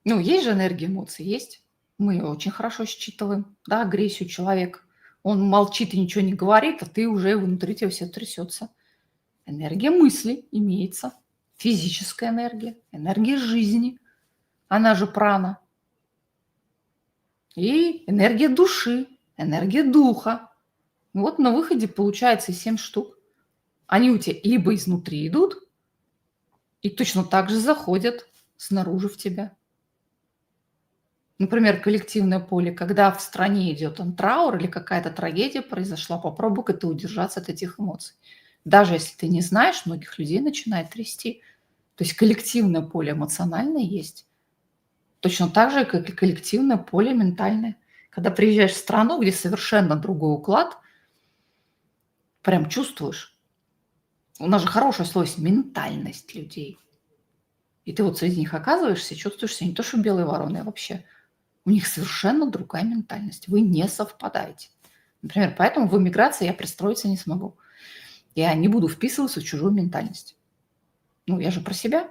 S1: Ну, есть же энергия эмоций, есть. Мы ее очень хорошо считываем, да, агрессию человека. Он молчит и ничего не говорит, а ты уже внутри тебя все трясется. Энергия мысли имеется, физическая энергия жизни, она же прана, и энергия души, энергия духа. Вот на выходе получается 7 штук. Они у тебя либо изнутри идут, и точно так же заходят снаружи в тебя. Например, коллективное поле, когда в стране идет траур или какая-то трагедия произошла, попробуй-ка ты удержаться от этих эмоций. Даже если ты не знаешь, многих людей начинает трясти. То есть коллективное поле эмоциональное есть. Точно так же, как и коллективное поле ментальное. Когда приезжаешь в страну, где совершенно другой уклад, прям чувствуешь. У нас же хорошее слово есть ментальность людей. И ты вот среди них оказываешься, чувствуешь себя не то, что белые вороны, а вообще у них совершенно другая ментальность. Вы не совпадаете. Например, поэтому в эмиграции я пристроиться не смогу. Я не буду вписываться в чужую ментальность. Ну, я же про себя.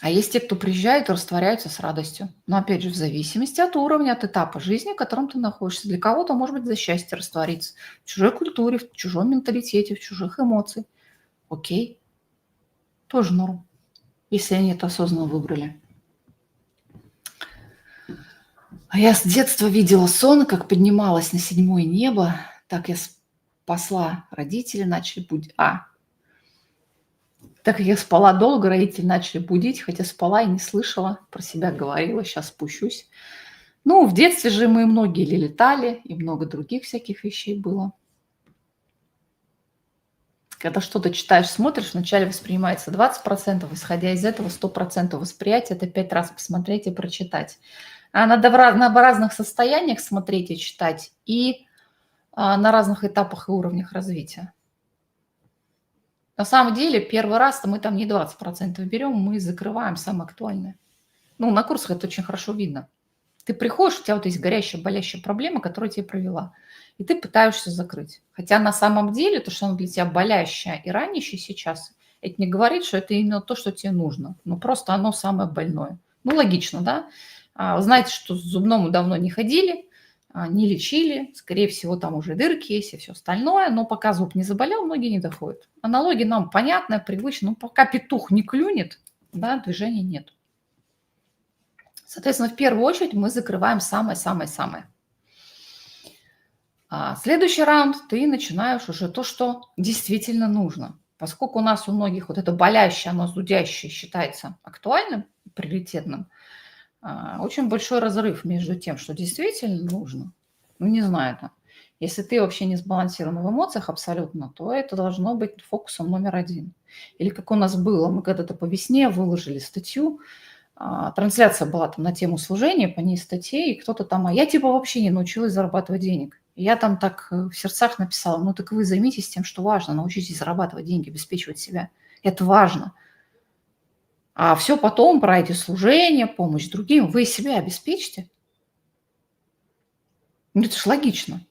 S1: А есть те, кто приезжает и растворяются с радостью. Но, опять же, в зависимости от уровня, от этапа жизни, в котором ты находишься. Для кого-то, может быть, за счастье раствориться. В чужой культуре, в чужом менталитете, в чужих эмоциях. Окей. Тоже норм. Если они это осознанно выбрали. А я с детства видела сон, как поднималась на 7-е небо. Так я спасла, родители начали будить. Так как я спала долго, родители начали будить, хотя спала и не слышала, про себя говорила, сейчас спущусь. Ну, в детстве же мы многие летали, и много других всяких вещей было. Когда что-то читаешь, смотришь, вначале воспринимается 20%, исходя из этого 100% восприятия, это 5 раз посмотреть и прочитать. А надо на разных состояниях смотреть и читать, и на разных этапах и уровнях развития. На самом деле, первый раз-то мы там не 20% берем, мы закрываем самое актуальное. Ну, на курсах это очень хорошо видно. Ты приходишь, у тебя вот есть горящая, болящая проблема, которая тебе провела, и ты пытаешься закрыть. Хотя на самом деле то, что оно для тебя болящее и ранящее сейчас, это не говорит, что это именно то, что тебе нужно. Ну, просто оно самое больное. Ну, логично, да? Вы знаете, что к зубному давно не ходили, не лечили, скорее всего, там уже дырки есть и все остальное, но пока зуб не заболел, многие не доходят. Аналогия нам понятная, привычная, но пока петух не клюнет, да, движения нет. Соответственно, в первую очередь мы закрываем самое-самое-самое. Следующий раунд ты начинаешь уже то, что действительно нужно. Поскольку у нас у многих вот это болящее, оно зудящее считается актуальным, приоритетным, очень большой разрыв между тем, что действительно нужно. Ну, не знаю, там, если ты вообще не сбалансирован в эмоциях абсолютно, то это должно быть фокусом номер один. Или как у нас было, мы когда-то по весне выложили статью, трансляция была там на тему служения, по ней статей, и кто-то там, я типа вообще не научилась зарабатывать денег. И я там так в сердцах написала, ну так вы займитесь тем, что важно, научитесь зарабатывать деньги, обеспечивать себя. Это важно. А все потом про эти служения, помощь другим, вы себя обеспечите. Ну это ж логично.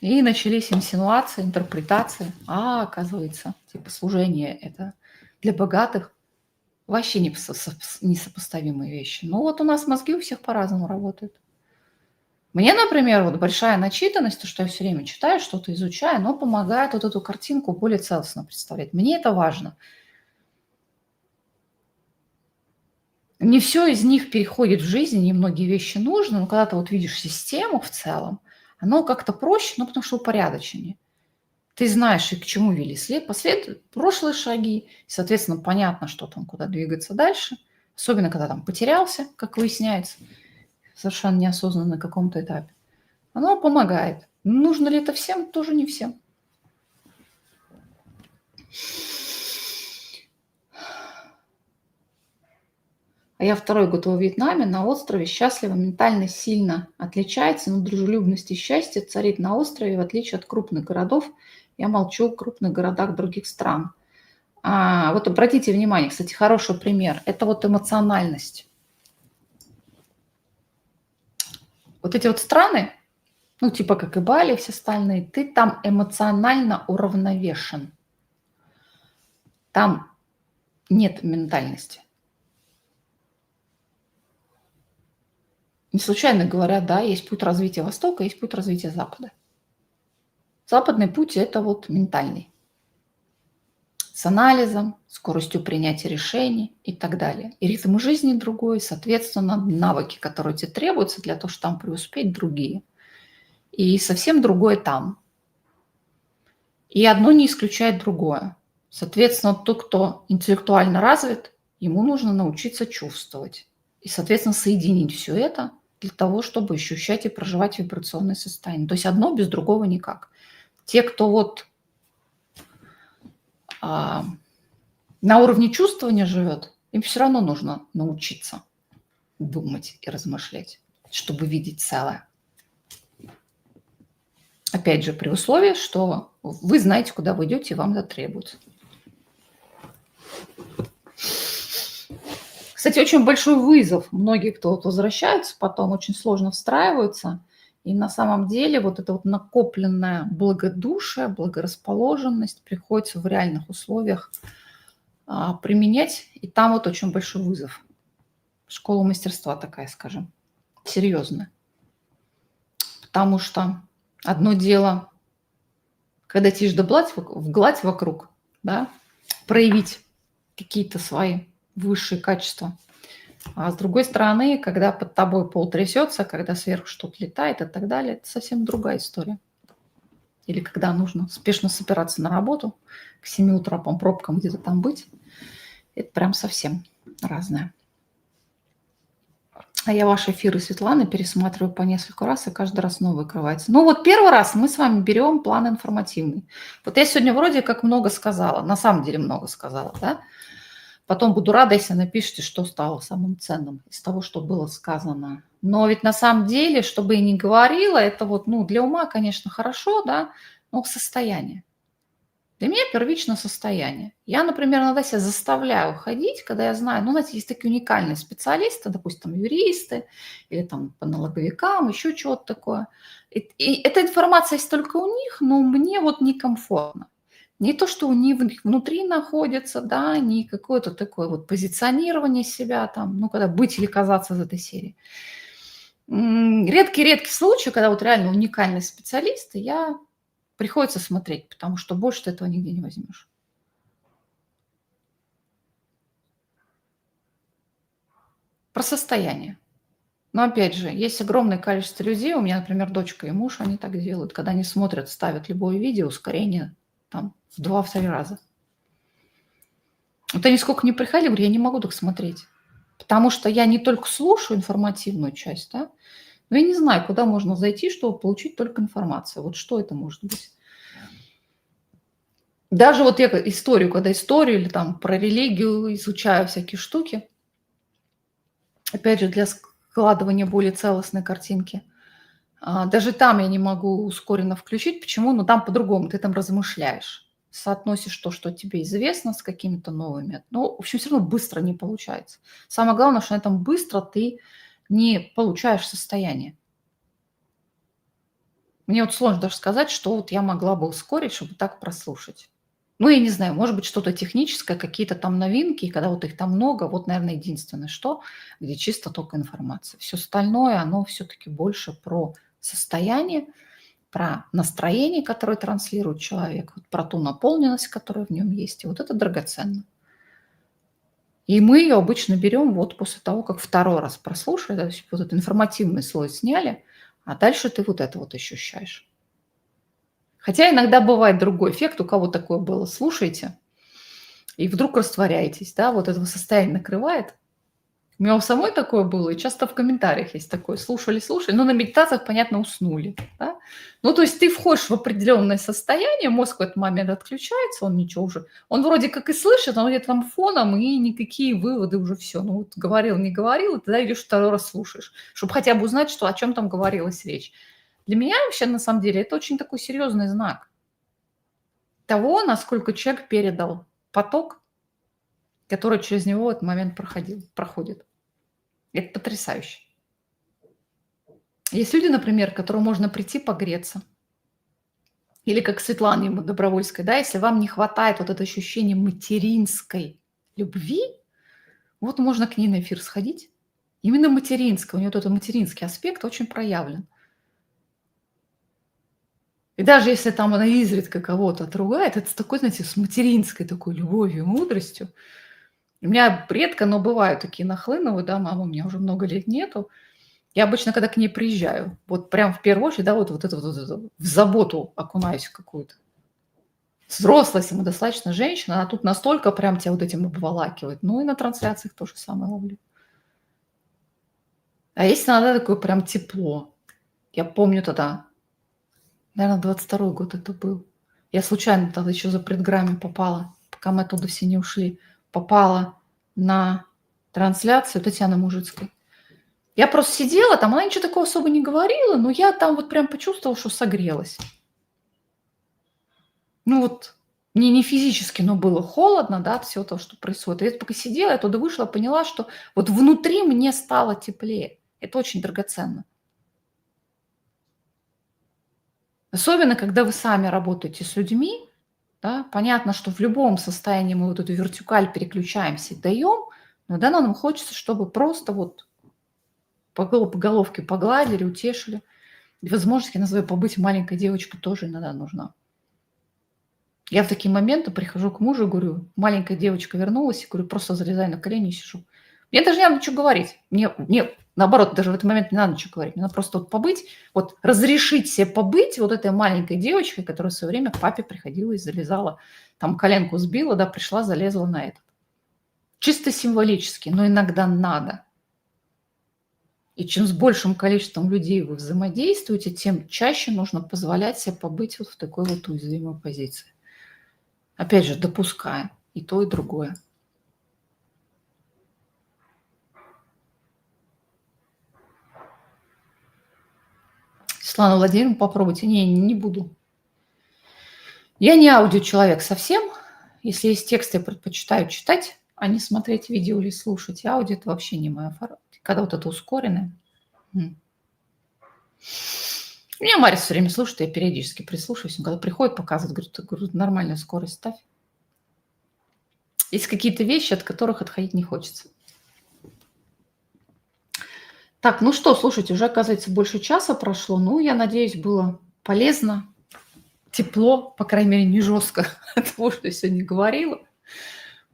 S1: И начались инсинуации, интерпретации. Оказывается, типа служение – это для богатых. Вообще несопоставимые вещи. Ну вот у нас мозги у всех по-разному работают. Мне, например, вот большая начитанность, то, что я все время читаю, что-то изучаю, но помогает вот эту картинку более целостно представлять. Мне это важно. Не все из них переходит в жизнь, не многие вещи нужны, но когда ты вот видишь систему в целом, оно как-то проще, ну, потому что упорядоченнее. Ты знаешь, и к чему вели прошлые шаги, и, соответственно, понятно, что там, куда двигаться дальше, особенно когда там потерялся, как выясняется, совершенно неосознанно на каком-то этапе. Оно помогает. Нужно ли это всем? Тоже не всем. А я второй год во Вьетнаме, на острове, счастлива, ментально сильно отличается, но дружелюбность и счастье царит на острове, в отличие от крупных городов. Я молчу о крупных городах других стран. Вот обратите внимание, кстати, хороший пример. Это вот эмоциональность. Вот эти вот страны, ну, типа как и Бали, все остальные, ты там эмоционально уравновешен. Там нет ментальности. Не случайно говорят, да, есть путь развития Востока, есть путь развития Запада. Западный путь – это вот ментальный, с анализом, скоростью принятия решений и так далее. И ритм жизни другой, соответственно, навыки, которые тебе требуются для того, чтобы там преуспеть, другие. И совсем другое там. И одно не исключает другое. Соответственно, тот, кто интеллектуально развит, ему нужно научиться чувствовать. И, соответственно, соединить все это для того, чтобы ощущать и проживать вибрационное состояние. То есть одно без другого никак. Те, кто вот на уровне чувствования живет, им все равно нужно научиться думать и размышлять, чтобы видеть целое. Опять же, при условии, что вы знаете, куда вы идете, и вам это требуется. Кстати, очень большой вызов. Многие, кто вот возвращаются потом, очень сложно встраиваются. И на самом деле вот эта вот накопленная благодушие, благорасположенность приходится в реальных условиях применять. И там вот очень большой вызов. Школа мастерства такая, скажем, серьезная. Потому что одно дело, когда тишь да гладь вокруг, да, проявить какие-то свои высшие качества. А с другой стороны, когда под тобой пол трясется, когда сверху что-то летает и так далее, это совсем другая история. Или когда нужно спешно собираться на работу, к 7 утра по пробкам где-то там быть, это прям совсем разное. А я ваши эфиры, Светланы, пересматриваю по несколько раз, и каждый раз новый открывается. Ну вот первый раз мы с вами берем план информативный. Вот я сегодня вроде как много сказала, на самом деле много сказала, да? Потом буду рада, если напишите, что стало самым ценным из того, что было сказано. Но ведь на самом деле, чтобы я не говорила, это вот, ну, для ума, конечно, хорошо, да, но состояние. Для меня первично состояние. Я, например, иногда себя заставляю ходить, когда я знаю, ну, знаете, есть такие уникальные специалисты, допустим, юристы или там по налоговикам, еще чего-то такое. И эта информация есть только у них, но мне вот некомфортно. Не то, что у них внутри находится, да, не какое-то такое вот позиционирование себя там, ну, когда быть или казаться из этой серии. Редкий-редкий случай, когда вот реально уникальный специалист, и я приходится смотреть, потому что больше ты этого нигде не возьмешь. Про состояние. Но опять же, есть огромное количество людей, у меня, например, дочка и муж, они так делают, когда они смотрят, ставят любое видео, ускорение там в 2-3 раза. Вот они сколько не приходили, говорю, я не могу так смотреть. Потому что я не только слушаю информативную часть, да, но я не знаю, куда можно зайти, чтобы получить только информацию. Вот что это может быть? Даже вот я историю, когда историю или там про религию изучаю всякие штуки, опять же, для складывания более целостной картинки, даже там я не могу ускоренно включить. Почему? Ну, там по-другому, ты там размышляешь, соотносишь то, что тебе известно, с какими-то новыми. Ну, в общем, все равно быстро не получается. Самое главное, что на этом быстро ты не получаешь состояние. Мне вот сложно даже сказать, что вот я могла бы ускорить, чтобы так прослушать. Ну, я не знаю, может быть, что-то техническое, какие-то там новинки, и когда вот их там много, вот, наверное, единственное, что, где чисто только информация. Все остальное, оно все-таки больше про состояние, про настроение, которое транслирует человек, вот про ту наполненность, которая в нем есть. И вот это драгоценно. И мы ее обычно берем вот после того, как второй раз прослушали, то есть вот этот информативный слой сняли, а дальше ты вот это вот ощущаешь. Хотя иногда бывает другой эффект, у кого такое было, слушайте, и вдруг растворяетесь, да, вот этого состояния накрывает. У меня у самой такое было, и часто в комментариях есть такое, слушали, но на медитациях, понятно, уснули, да. Ну, то есть ты входишь в определенное состояние, мозг в этот момент отключается, он ничего уже, он вроде как и слышит, но где-то там фоном, и никакие выводы уже все. Ну, вот говорил, не говорил, и тогда идешь второй раз слушаешь, чтобы хотя бы узнать, что, о чем там говорилась речь. Для меня вообще, на самом деле, это очень такой серьезный знак того, насколько человек передал поток, который через него в этот момент проходит. Это потрясающе. Есть люди, например, к которым можно прийти погреться. Или как Светлане Добровольской, да, если вам не хватает вот это ощущение материнской любви, вот можно к ней на эфир сходить. Именно материнская, у нее вот этот материнский аспект очень проявлен. И даже если там она изредка кого-то отругает, это с такой, знаете, с материнской такой любовью, мудростью. У меня редко, но бывают такие нахлыновые, да, мама у меня уже много лет нету. Я обычно, когда к ней приезжаю, вот прям в первую очередь, да, вот это в заботу окунаюсь какую-то. Взрослая самодостаточная женщина, она тут настолько прям тебя вот этим обволакивает. Ну и на трансляциях то же самое ловлю. А есть иногда такое прям тепло. Я помню тогда, наверное, 22-й год это был. Я случайно тогда еще за предграмме попала, пока мы оттуда все не ушли, попала на трансляцию Татьяны Мужицкой. Я просто сидела там, она ничего такого особо не говорила, но я там вот прям почувствовала, что согрелась. Ну вот мне не физически, но было холодно, да, от всего того, что происходит. И я пока сидела, я туда вышла, поняла, что вот внутри мне стало теплее. Это очень драгоценно. Особенно, когда вы сами работаете с людьми, да, понятно, что в любом состоянии мы вот эту вертикаль переключаемся и даем, но да, нам хочется, чтобы просто вот по головке погладили, утешили. И возможность, я называю, побыть маленькой девочкой тоже иногда нужна. Я в такие моменты прихожу к мужу и говорю, маленькая девочка вернулась, и говорю, просто залезай на колени и сижу. Мне даже не надо ничего говорить. Мне наоборот, даже в этот момент не надо ничего говорить. Мне надо просто вот побыть, вот разрешить себе побыть вот этой маленькой девочкой, которая в свое время к папе приходила и залезала, там коленку сбила, да, пришла, залезла на этот. Чисто символически, но иногда надо. И чем с большим количеством людей вы взаимодействуете, тем чаще нужно позволять себе побыть вот в такой вот уязвимой позиции. Опять же, допуская и то, и другое. Светлана Владимировна, попробуйте. Не буду. Я не аудиочеловек совсем. Если есть текст, я предпочитаю читать, а не смотреть видео или слушать. И аудио – это вообще не моя форма. Когда вот это ускоренное. Меня Марис все время слушает, я периодически прислушиваюсь. Он когда приходит, показывает, говорю, нормальную скорость ставь. Есть какие-то вещи, от которых отходить не хочется. Так, ну что, слушайте, уже, оказывается, больше часа прошло. Ну, я надеюсь, было полезно, тепло, по крайней мере, не жестко от того, что я сегодня говорила.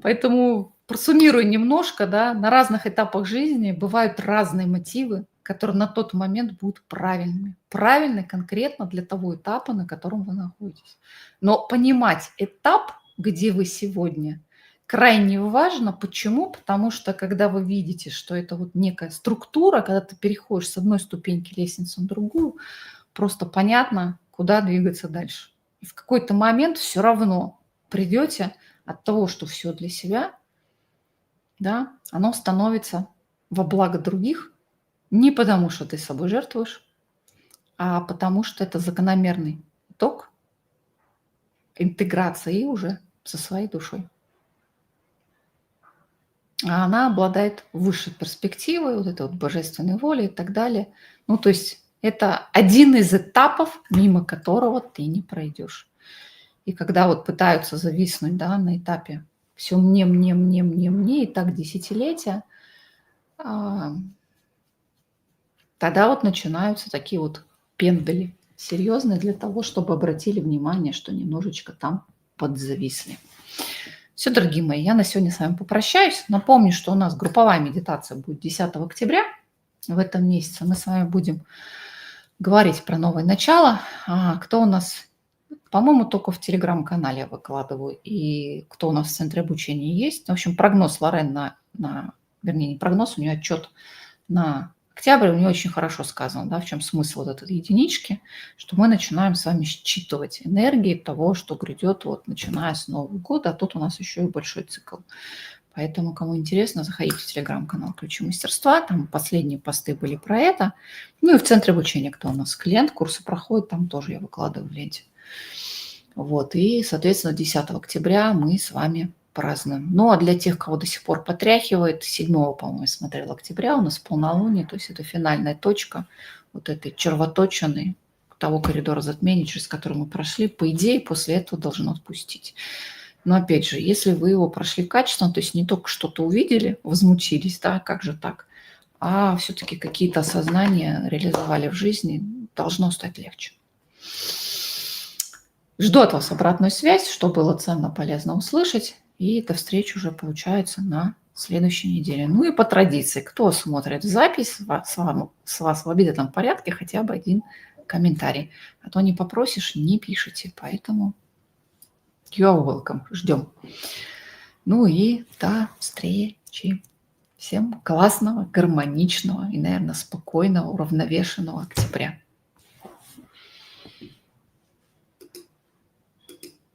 S1: Поэтому просуммирую немножко, да, на разных этапах жизни бывают разные мотивы, которые на тот момент будут правильными. Правильны конкретно для того этапа, на котором вы находитесь. Но понимать этап, где вы сегодня, крайне важно. Почему? Потому что когда вы видите, что это вот некая структура, когда ты переходишь с одной ступеньки лестницы на другую, просто понятно, куда двигаться дальше. И в какой-то момент все равно придете от того, что все для себя, да, оно становится во благо других, не потому что ты собой жертвуешь, а потому что это закономерный итог интеграции уже со своей душой. А она обладает высшей перспективой, вот этой вот божественной волей и так далее. Ну, то есть это один из этапов, мимо которого ты не пройдешь. И когда вот пытаются зависнуть, да, на этапе все мне, и так десятилетия, тогда вот начинаются такие вот пендали серьезные для того, чтобы обратили внимание, что немножечко там подзависли. Все, дорогие мои, я на сегодня с вами попрощаюсь. Напомню, что у нас групповая медитация будет 10 октября в этом месяце. Мы с вами будем говорить про новое начало. Кто у нас, по-моему, только в телеграм-канале я выкладываю. И кто у нас в центре обучения есть. В общем, прогноз Лорен вернее, не прогноз, у нее отчет на октябрь, у нее очень хорошо сказано, да, в чем смысл вот этой единички, что мы начинаем с вами считывать энергии того, что грядет вот начиная с Нового года, а тут у нас еще и большой цикл. Поэтому, кому интересно, заходите в телеграм-канал «Ключи мастерства», там последние посты были про это. Ну и в центре обучения, кто у нас клиент, курсы проходит, там тоже я выкладываю в ленте. Вот, и, соответственно, 10 октября мы с вами празднуем. Ну, а для тех, кого до сих пор потряхивает, 7, по-моему, я смотрела, октября у нас полнолуние, то есть это финальная точка вот этой червоточины, того коридора затмений, через который мы прошли. По идее, после этого должно отпустить. Но опять же, если вы его прошли качественно, то есть не только что-то увидели, возмутились, да, как же так, а все-таки какие-то осознания реализовали в жизни, должно стать легче. Жду от вас обратную связь, что было ценно, полезно услышать. И до встречи уже, получается, на следующей неделе. Ну и по традиции, кто смотрит запись, с вас в обязательном порядке хотя бы один комментарий. А то не попросишь, не пишите. Поэтому you are welcome. Ждем. Ну и до встречи. Всем классного, гармоничного и, наверное, спокойного, уравновешенного октября.